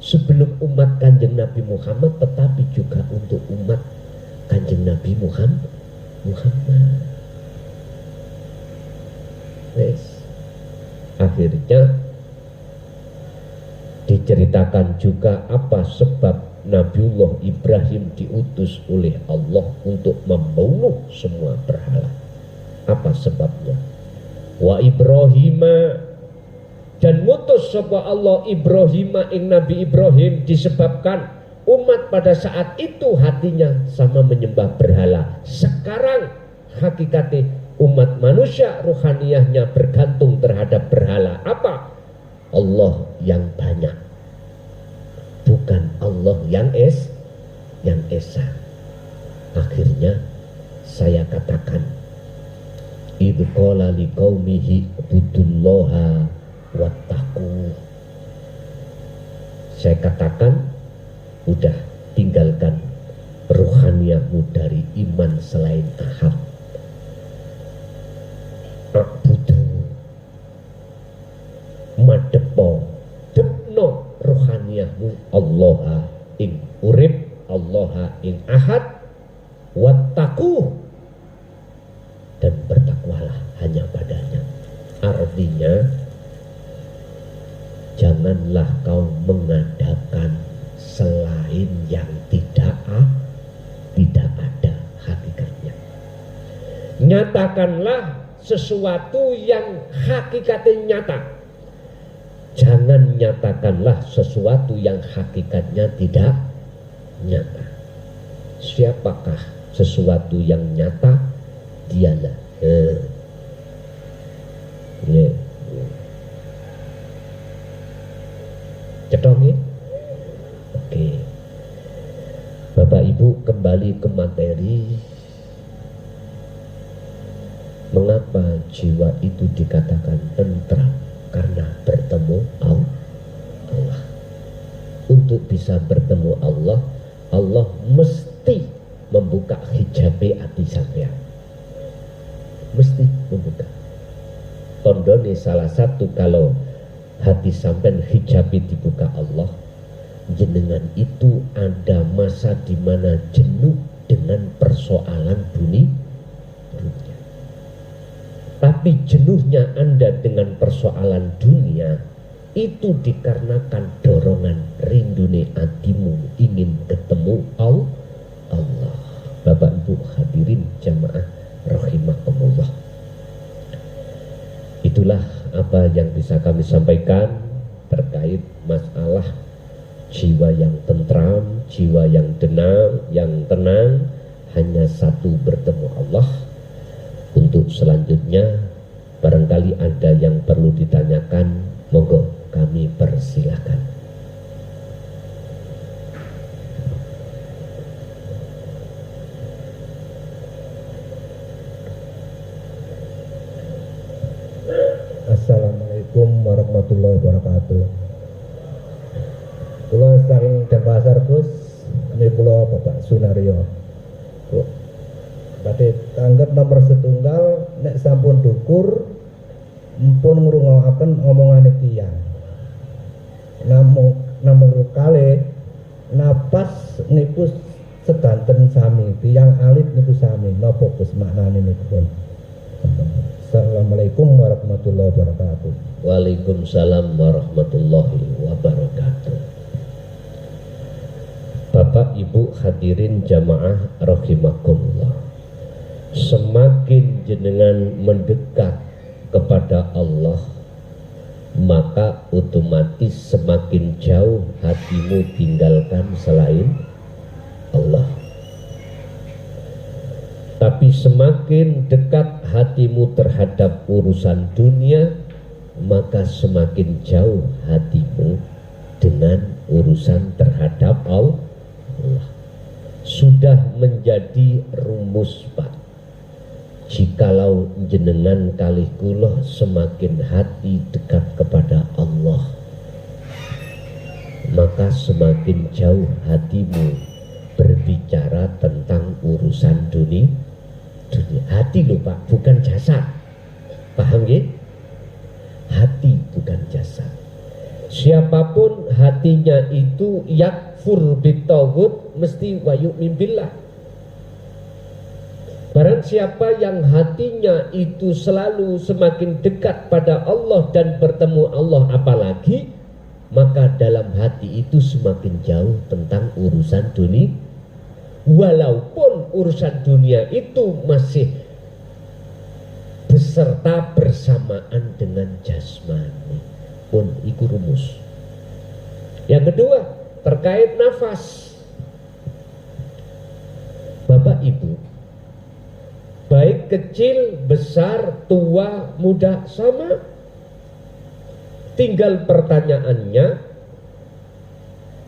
sebelum umat Kanjeng Nabi Muhammad, tetapi juga untuk umat Kanjeng Nabi Muhammad. Yes. Akhirnya diceritakan juga apa sebab Nabiullah Ibrahim diutus oleh Allah untuk membunuh semua berhala. Apa sebabnya? Wa Ibrahima, dan mutus sapa Allah Ibrahima ing Nabi Ibrahim disebabkan umat pada saat itu hatinya sama menyembah berhala. Sekarang hakikatnya umat manusia rohaniyahnya bergantung terhadap berhala. Apa? Allah yang banyak, bukan Allah yang esa. Akhirnya saya katakan, idh qala liqaumihi ubudullaha wattaqu. Saya katakan, udah tinggalkan rohaniyahmu dari iman selain ahad. Abudu madepo depno rohaniyahmu Allah ing urip, Allah ing ahad, wattaqu, dan bertakwalah hanya padanya. Artinya janganlah kau mengadakan selain yang tidak ada hakikatnya. Nyatakanlah sesuatu yang hakikatnya nyata. Jangan nyatakanlah sesuatu yang hakikatnya tidak nyata. Siapakah sesuatu yang nyata? Dialah cetong ya? Oke. Bapak Ibu, kembali ke materi. Mengapa jiwa itu dikatakan tentram? Karena bertemu Allah. Untuk bisa bertemu Allah, Allah mesti membuka hijabe hati sampean. Mesti membuka. Tondone salah satu kalau hati sampean hijabe dibuka Allah, jenengan itu ada masa di mana jenuh dengan persoalan dunia. Tapi jenuhnya Anda dengan persoalan dunia itu dikarenakan dorongan rindune atimu ingin ketemu Allah. Bapak Ibu hadirin jamaah rahimakumullah. Itulah apa yang bisa kami sampaikan terkait masalah jiwa yang tentram, jiwa yang tenang, hanya satu, bertemu Allah. Untuk selanjutnya barangkali ada yang perlu ditanyakan, monggo kami persilakan. Assalamualaikum warahmatullahi wabarakatuh. Kula saking Denpasar Gus, kami kula Bapak Sunario. Badhe tangget nomor setunggal nek sampun dukur pun ngrungokaken omongane tiyang. Namung kalih napas niku sedanten sami, tiyang alit niku sami. Napa Gus maknane niku pun? Assalamualaikum warahmatullahi wabarakatuh. Waalaikumsalam warahmatullahi wabarakatuh. Bapak Ibu hadirin jamaah rahimakumullah. Semakin jenengan mendekat kepada Allah, maka otomatis semakin jauh hatimu tinggalkan selain Allah. Tapi semakin dekat hatimu terhadap urusan dunia, maka semakin jauh hatimu dengan urusan terhadap Allah. Sudah menjadi rumus, Pak. Jikalau jenengan kalih kula semakin hati dekat kepada Allah, maka semakin jauh hatimu berbicara tentang urusan dunia. Hati loh Pak, bukan jasad. Paham ya? Hati bukan jasad. Siapapun hatinya itu yakfur bitaghut mesti wa yu'min billah. Barang siapa yang hatinya itu selalu semakin dekat pada Allah dan bertemu Allah apalagi, maka dalam hati itu semakin jauh tentang urusan dunia. Walaupun urusan dunia itu masih beserta bersamaan dengan jasmani pun iku rumus. Yang kedua terkait nafas. Bapak Ibu, baik kecil, besar, tua, muda sama. Tinggal pertanyaannya,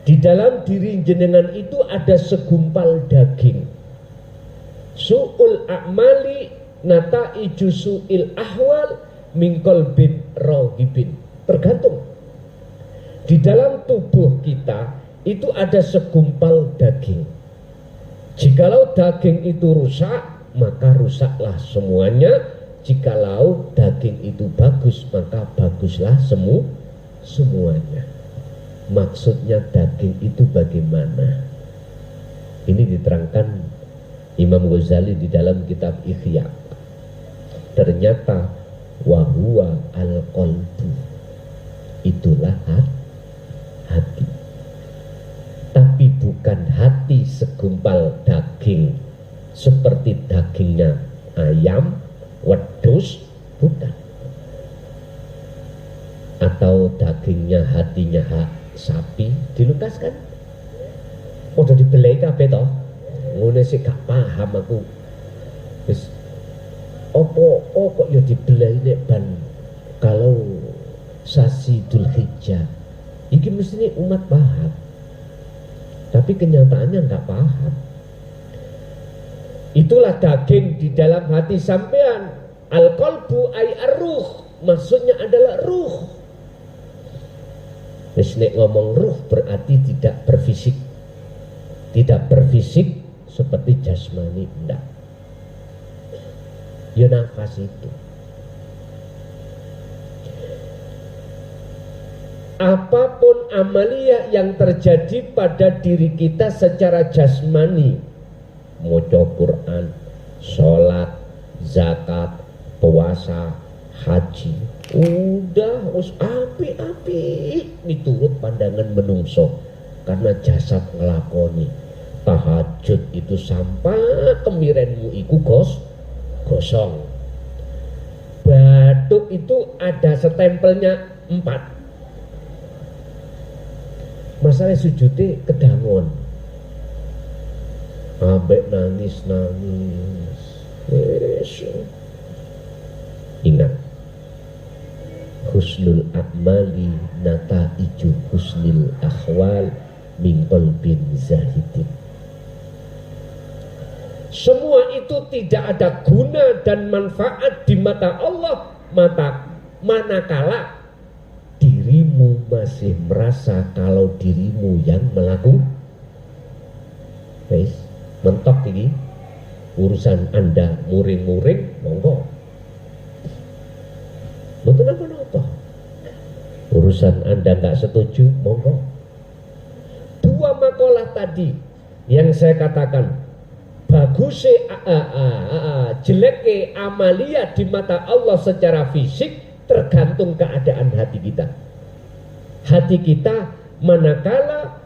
di dalam diri jenengan itu ada segumpal daging. Su'ul a'mali nata'iju su'il ahwal min qalbin raghibin. Tergantung. Di dalam tubuh kita itu ada segumpal daging. Jikalau daging itu rusak, maka rusaklah semuanya. Jikalau daging itu bagus, maka baguslah semuanya. Maksudnya daging itu bagaimana? Ini diterangkan Imam Ghazali di dalam kitab Ihya. Ternyata wahuwa al-qalbu, itulah hati. Tapi bukan hati segumpal daging seperti dagingnya ayam, wedhus, bukan. Atau dagingnya hatinya sapi dilukaskan. Udah dibelai kabeh toh. Ngono sih gak paham aku. Wis opo kok ya dibelai nek ban kalau sasi Dzulhijjah. Iki mesti umat paham. Tapi kenyataannya enggak paham. Itulah daging di dalam hati sampean. Al-qalbu ay ar-ruh, maksudnya adalah ruh. Wis nek ngomong ruh berarti tidak berfisik. Tidak berfisik seperti jasmani, enggak. Ya nafas itu. Apapun amalia yang terjadi pada diri kita secara jasmani, maca Quran, sholat, zakat, puasa, haji, udah us api-api miturut pandangan menungso karena jasad ngelakoni. Tahajud itu sampai kemirenmu iku gosong. Batuk itu ada stempelnya 4. Masalah sujudnya kedangon, ambek nangis. Ingat, husnul a'mali nata'iju husnil ahwal min qalbin zahidin. Semua itu tidak ada guna dan manfaat di mata Allah manakala dirimu masih merasa kalau dirimu yang melakukan. Guys, mentok ini urusan Anda muring-muring, monggo. Betul apa-apa. Urusan Anda nggak setuju, monggo. Dua makalah tadi yang saya katakan, bagusnya jeleknya amalia di mata Allah secara fisik tergantung keadaan hati kita. Hati kita manakala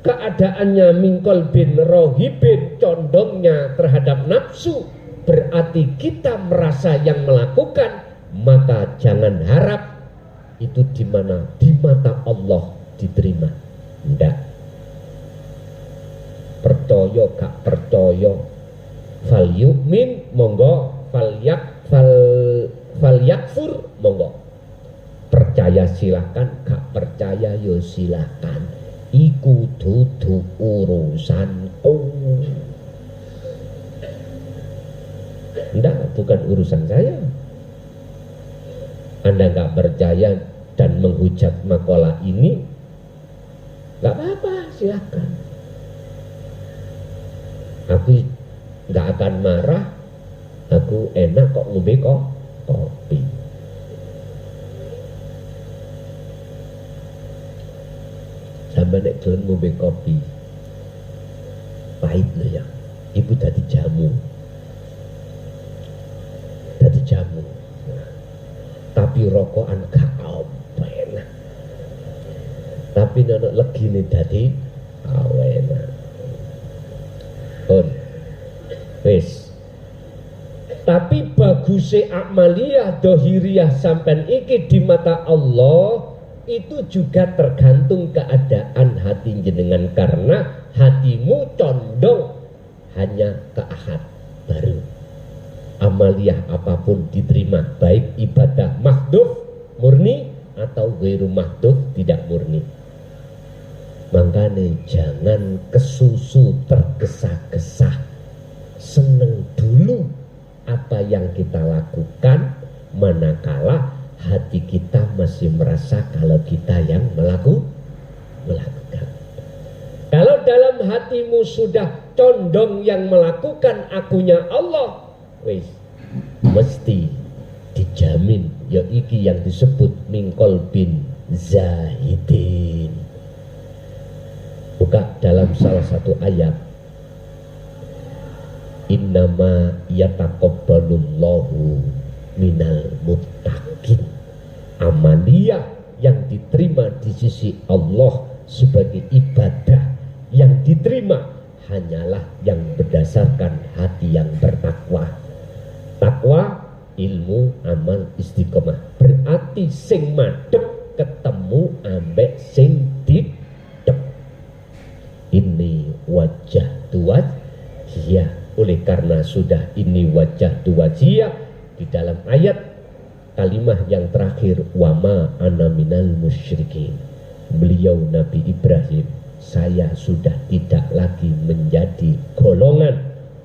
keadaannya mingkol bin rohibin, condongnya terhadap nafsu, berarti kita merasa yang melakukan, maka jangan harap itu di mata Allah diterima. Tidak. Percaya gak percaya, fal yu'min monggo, fal yakfur monggo. Percaya silakan, gak percaya yo silakan. Iku dudu urusanku. Enggak, bukan urusan saya. Anda nggak percaya dan menghujat makalah ini, nggak apa-apa, silakan. Aku nggak akan marah. Aku enak kok ngombe kopi. Sampai nek gelem ngombe kopi, pahit loh ya. Ibu tadi jamu. Tapi rokokan gak enak. Tapi nek legine dadi enak. Wis. Tapi bagusnya amaliyah dohiriyah sampai iki di mata Allah itu juga tergantung keadaan hati jenengan, karena hatimu condong hanya ke ahad baru. Amaliyah apapun diterima, baik ibadah mahdhuf murni atau ghairu mahdhuf tidak murni. Makanya jangan kesusu tergesa-gesa, seneng dulu apa yang kita lakukan, manakala hati kita masih merasa kalau kita yang melakukan. Kalau dalam hatimu sudah condong yang melakukan, akunya Allah, wis mesti dijamin ya iki yang disebut mingkol bin zahidin. Buka dalam salah satu ayat, innama yataqabbalullahu minal muttaqin. Amaliyah yang diterima di sisi Allah sebagai ibadah yang diterima hanyalah yang berdasarkan hati yang bertakwa. Takwa, ilmu, amal, istiqomah. Berarti sing madhep ketemu ambek sing didep. Ini wajah tuwajiyah. Oleh karena sudah ini wajah tuwajiyah, di dalam ayat kalimah yang terakhir, wama ana minal musyrikin. Beliau Nabi Ibrahim, saya sudah tidak lagi menjadi golongan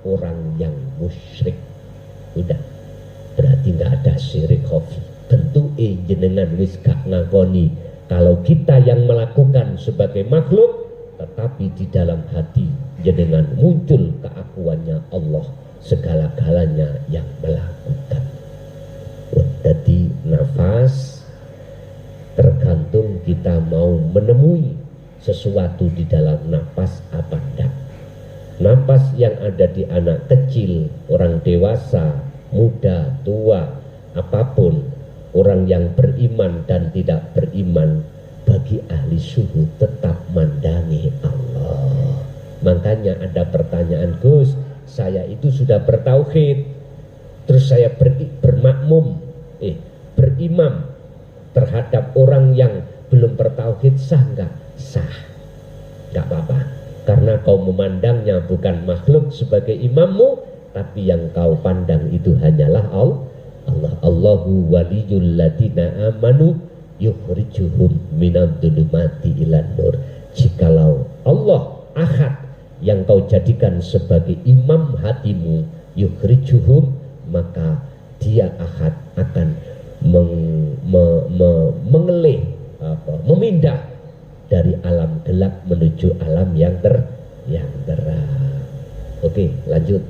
orang yang musyrik. Udah, berarti nggak ada syirik khafi. Tentu jenengan wis gak ngakoni kalau kita yang melakukan sebagai makhluk, tetapi di dalam hati jenengan muncul keakuannya Allah segala-galanya yang melakukan. Jadi nafas tergantung kita mau menemui sesuatu di dalam nafas apa enggak. Nafas yang ada di anak kecil, orang dewasa, muda, tua, apapun, orang yang beriman dan tidak beriman, bagi ahli suhu tetap mandangi Allah. Makanya ada pertanyaan, Gus, saya itu sudah bertauhid, terus saya berimam terhadap orang yang belum bertauhid, sah enggak? Sah, enggak apa-apa. Karena kau memandangnya bukan makhluk sebagai imammu, tapi yang kau pandang itu hanyalah Allah. Allahu waliyul ladina amanu yukhrijuhum minad dhulumati ilan nur. Jikalau Allah ahad yang kau jadikan sebagai imam hatimu, yukhrijuhum, maka dia ahad akan memindah dari alam gelap menuju alam yang terang. Oke, lanjut.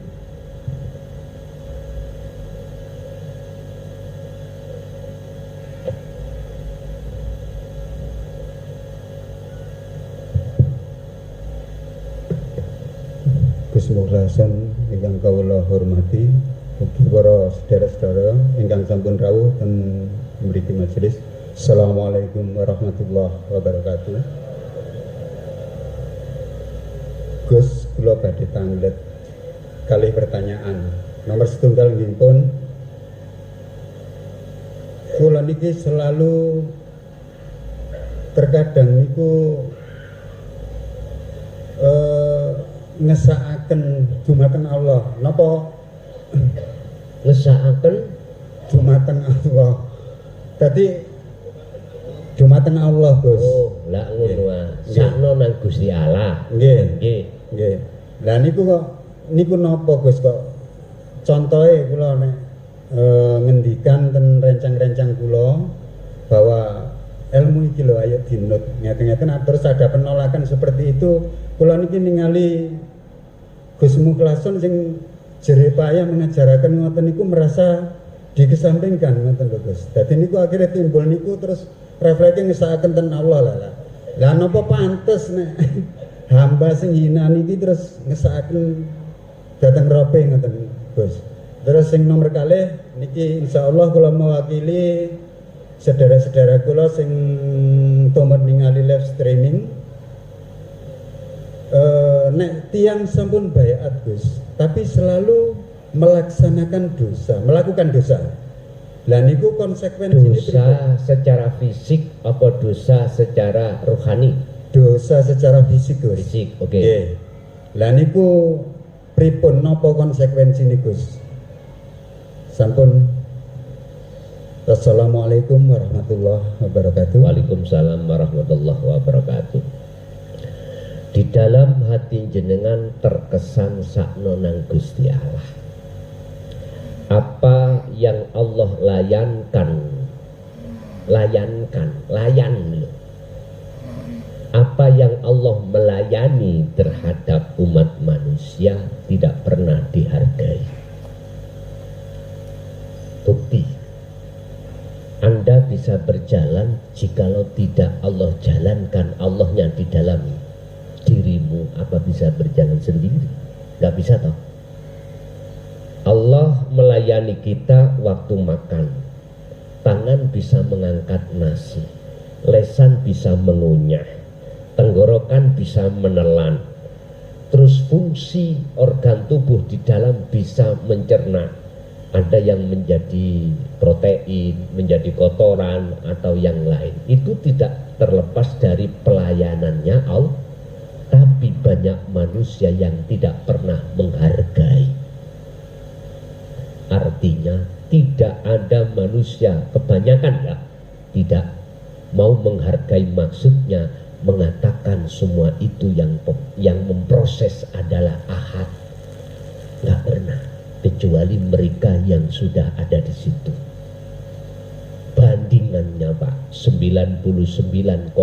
Mukhlasan ingkang kawula hormati, ugi para sedherek-sedherek ingkang sampun rawuh ten mriki majelis. Assalamualaikum warahmatullahi wabarakatuh. Gus, kula badhe tanglet kalih pertanyaan. Nomor setunggal nggih pun, kula niki selalu terkadang niku ngesakaken dumateng Allah. Napa Ngesakaken dumateng Allah? Dadi dumateng Allah, Gus. oh lah ngono ah. Sakno nang Gusti Allah. Nggih. Nggih. Nggih. Lah niku napa, Gus, kok contohe kula nek ngendikan ten rencang-rencang kula bahwa ilmu iki lho ayo dinut ngeten-ngeten, terus ada penolakan seperti itu. Kula niki ningali Gus Mukhlasan sing jere payah mengajaraken ngoten niku merasa dikesampingkan ngoten lho, Gus. Dadi niku akhirnya timbul niku terus refleksi ngesakaken ten Allah lah. Lah napa pantes nek hamba sing hina niki terus ngesakaken dateng rope ngoten, Gus. Terus sing nomor kalih niki insyaallah kula mewakili saudara-saudara kula sing tumut ningali live streaming. Nek tiang sampun baiat, Gus, tapi selalu melaksanakan dosa, melakukan dosa. Lah niku konsekuensi Dosa secara fisik apa dosa secara rohani? dosa secara fisik, Gus. Fisik, oke. Nggih. Lah niku pripun napa konsekuensi niku, Gus? Sampun. Assalamualaikum warahmatullahi wabarakatuh. Waalaikumsalam warahmatullahi wabarakatuh. Di dalam hati jenengan terkesan sakno nang Gusti Allah. Apa yang Allah layan loh. Apa yang Allah melayani terhadap umat manusia tidak pernah dihargai. Bukti, Anda bisa berjalan jikalau tidak Allah jalankan Allahnya di dalam dirimu, apa bisa berjalan sendiri? Gak bisa toh. Allah melayani kita waktu makan. Tangan bisa mengangkat nasi, lesan bisa mengunyah, tenggorokan bisa menelan, terus fungsi organ tubuh di dalam bisa mencerna. Ada yang menjadi protein, menjadi kotoran atau yang lain. Itu tidak terlepas dari pelayanannya Allah. Tapi banyak manusia yang tidak pernah menghargai. Artinya tidak ada manusia, kebanyakan ya, tidak mau menghargai, maksudnya mengatakan semua itu yang memproses adalah Ahad. Nggak pernah, kecuali mereka yang sudah ada di situ. Bandingannya Pak, 99,9%.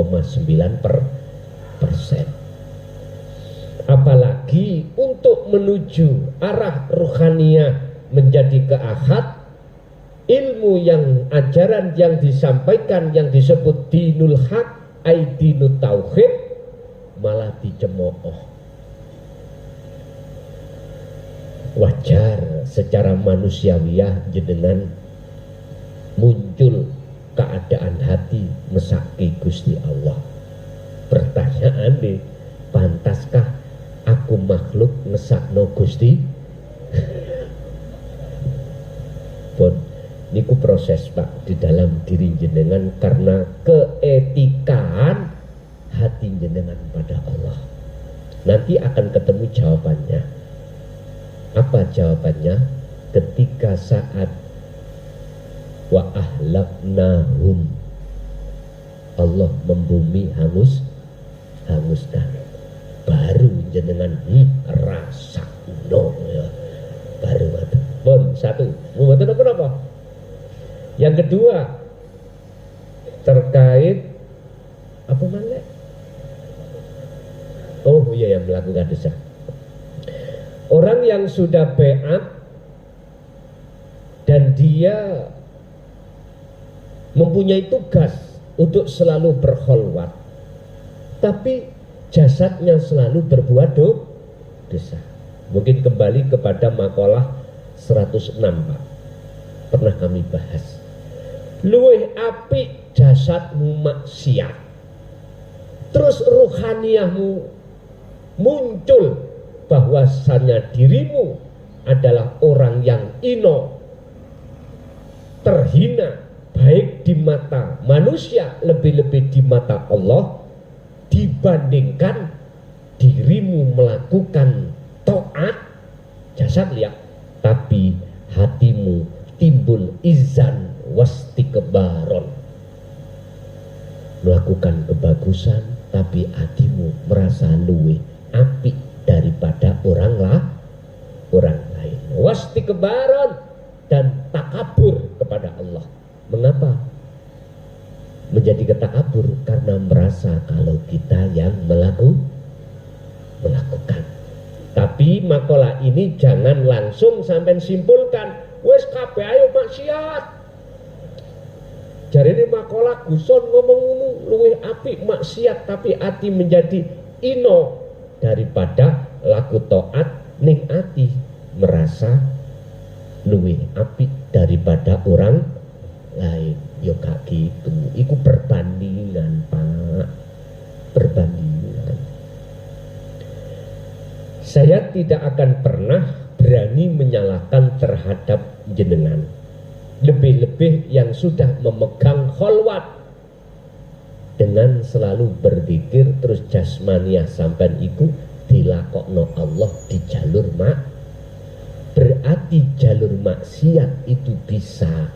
Apalagi untuk menuju arah ruhaniyah menjadi ke Ahad, ilmu yang ajaran yang disampaikan yang disebut dinul haq, dinut tauhid, malah dicemooh. Wajar secara manusiawiah jenengan muncul keadaan hati mesaki Gusti Allah. Pertanyaan nih, pantaskah aku makhluk ngesakno Gusti? Pun niku proses Pak di dalam diri jenengan karena keetikaan hati jenengan pada Allah. Nanti akan ketemu jawabannya. Apa jawabannya? Ketika saat wa ahlaknahum, Allah membumi hanguskan, baru jenengan rasa no ya, baru pun satu membuat apa? Yang kedua terkait apa mana? Oh iya, yang melakukan dosa. Orang yang sudah baiat dan dia mempunyai tugas untuk selalu berkholwat, tapi jasadnya selalu berbuat dosa. Mungkin kembali kepada makalah 106 Pak, pernah kami bahas. Luwih apik jasadmu maksiat, terus ruhaniyahmu muncul bahwasanya dirimu adalah orang yang ino, terhina, baik di mata manusia, lebih-lebih di mata Allah, dibandingkan dirimu melakukan taat jasad lihat, tapi hatimu timbul izan wastikbaron, melakukan kebagusan tapi hatimu merasa luwih apik daripada orang lain, wastikbaron, dan takabur kepada Allah. Mengapa menjadi ketakabur? Karena merasa kalau kita yang melakukan. Tapi makalah ini jangan langsung sampai simpulkan wes kabeh ayo maksiat. Jarene makalah Guson ngomong ngono luwih apik maksiat tapi ati menjadi ino daripada laku taat, ning ati merasa luwih apik daripada orang lain. Yo gak gitu, iku perbandingan Pak, perbandingan. Saya tidak akan pernah berani menyalahkan terhadap jenengan, lebih-lebih yang sudah memegang kholwat dengan selalu berzikir terus jasmaniah sampai iku dilakokno Allah di jalur berarti jalur maksiat itu bisa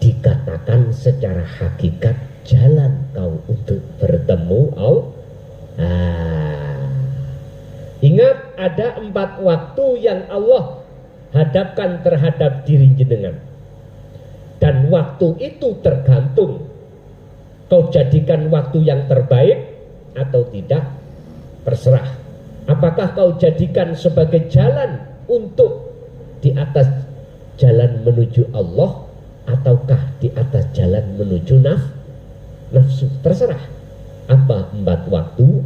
dikatakan secara hakikat jalan kau untuk bertemu Allah. Ingat ada 4 waktu yang Allah hadapkan terhadap diri jenengan, dan waktu itu tergantung kau jadikan waktu yang terbaik atau tidak, terserah. Apakah kau jadikan sebagai jalan untuk di atas jalan menuju Allah, ataukah di atas jalan menuju nafsu, terserah. Apa 4 waktu?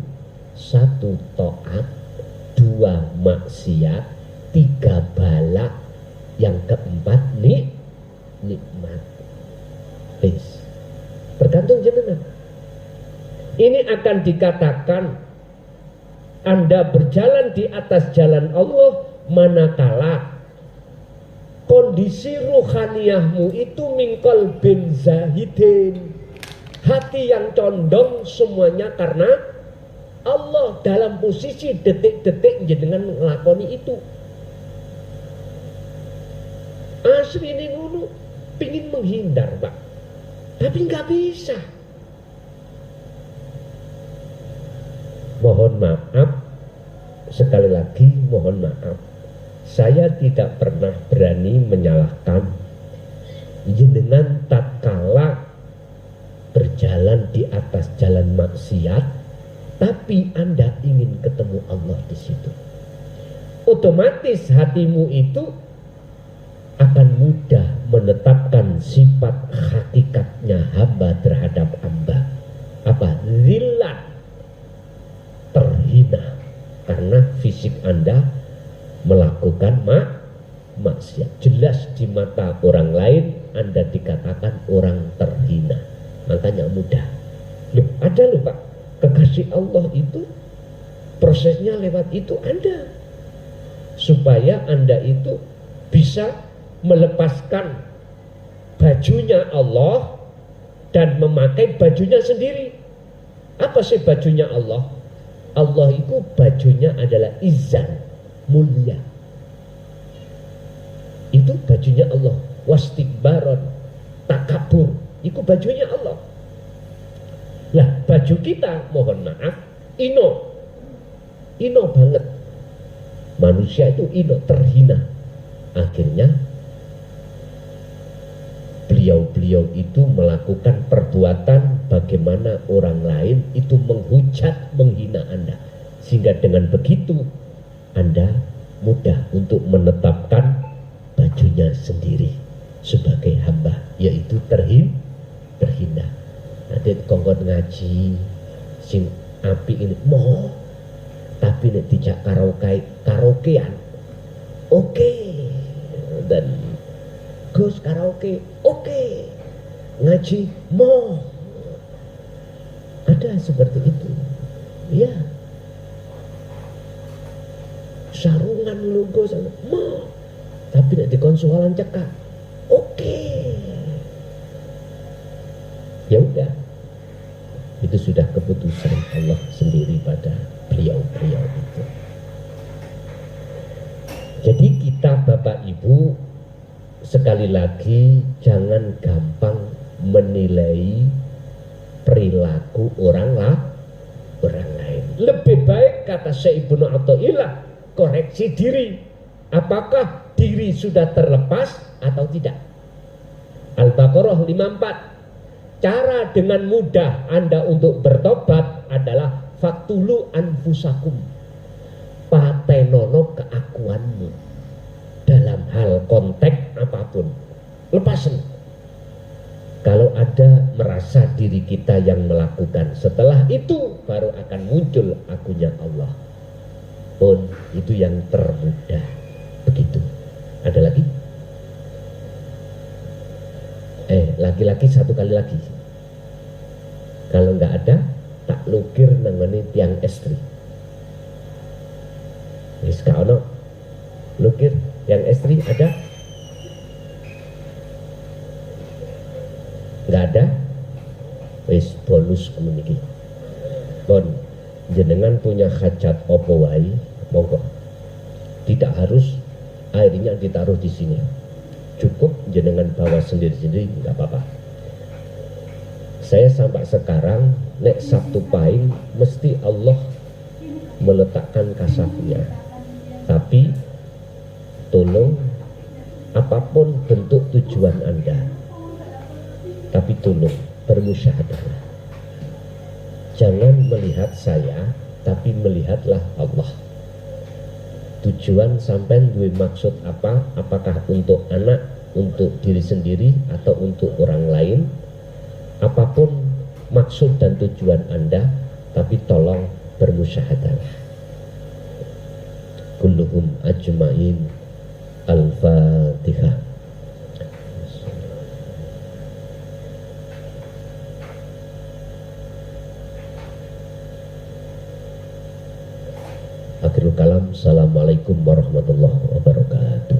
1 taat, 2 maksiat, 3 bala, yang keempat nikmat. Please, tergantung jenengan. Ini akan dikatakan Anda berjalan di atas jalan Allah manakala kondisi ruhaniyahmu itu mingkol bin zahidin, hati yang condong semuanya karena Allah, dalam posisi detik-detik jenengan ngelakoni itu. Asli ini ngono, pingin menghindar Pak, tapi nggak bisa. Mohon maaf, sekali lagi mohon maaf, saya tidak pernah berani menyalahkan jenengan tatkala berjalan di atas jalan maksiat, tapi Anda ingin ketemu Allah di situ. Otomatis hatimu itu akan mudah menetapkan sifat hakikatnya hamba terhadap hamba. Apa? Zillat, terhina, karena fisik Anda melakukan maksiat. Jelas di mata orang lain Anda dikatakan orang terhina, makanya mudah. Ada loh Pak, kekasih Allah itu prosesnya lewat itu Anda, supaya Anda itu bisa melepaskan bajunya Allah dan memakai bajunya sendiri. Apa sih bajunya Allah? Allah itu bajunya adalah izan, mulia. Itu bajunya Allah. Wastikbaron, takabur, itu bajunya Allah. Lah baju kita mohon maaf ino banget. Manusia itu ino, terhina. Akhirnya beliau itu melakukan perbuatan bagaimana orang lain itu menghujat, menghina Anda, sehingga dengan begitu Anda mudah untuk menetapkan bajunya sendiri sebagai hamba, yaitu terhina. Nanti kongkon ngaji sing api ini moh, tapi nek dijak karaokean Oke. Dan Gus karaoke, oke. Ngaji, mau. Ada seperti itu. Ya. Sarungan logo sana, mau. Tapi tidak dikonsolan cekak. Oke. Ya udah. Itu sudah keputusan Allah sendiri pada beliau-beliau itu. Jadi kita Bapak Ibu sekali lagi jangan gampang menilai perilaku orang lain. Lebih baik kata Syekh Ibnu Athaillah, koreksi diri. Apakah diri sudah terlepas atau tidak? Al-Baqarah 54. Cara dengan mudah Anda untuk bertobat adalah faktulu anfusakum. Patenono keakuanmu dalam hal konteks apapun. Lepasin. Kalau ada merasa diri kita yang melakukan, setelah itu baru akan muncul akunya Allah. Pun itu yang termudah. Begitu. Ada lagi? Laki-laki satu kali lagi. Kalau nggak ada, tak lukir nangani tiang estri. Wis kaono lukir tiang estri ada? Nggak ada? Wis bonus komuniki. Bon, jenengan punya hajat opo wae, monggo. Tidak harus airnya ditaruh di sini. Cukup jenengan bawa sendiri-sendiri, nggak apa-apa. Saya sampai sekarang nek Sabtu Pahing mesti Allah meletakkan kasafnya. Tapi tolong apapun bentuk tujuan Anda, tapi tolong bermusyahadah. Jangan melihat saya, tapi melihatlah Allah. Tujuan sampai duwe maksud apa? Apakah untuk anak, untuk diri sendiri, atau untuk orang lain? Apapun maksud dan tujuan Anda, tapi tolong bermusyahadah. Kulluhum ajma'in. Al-Fatihah. Akhirul kalam. Assalamualaikum warahmatullahi wabarakatuh.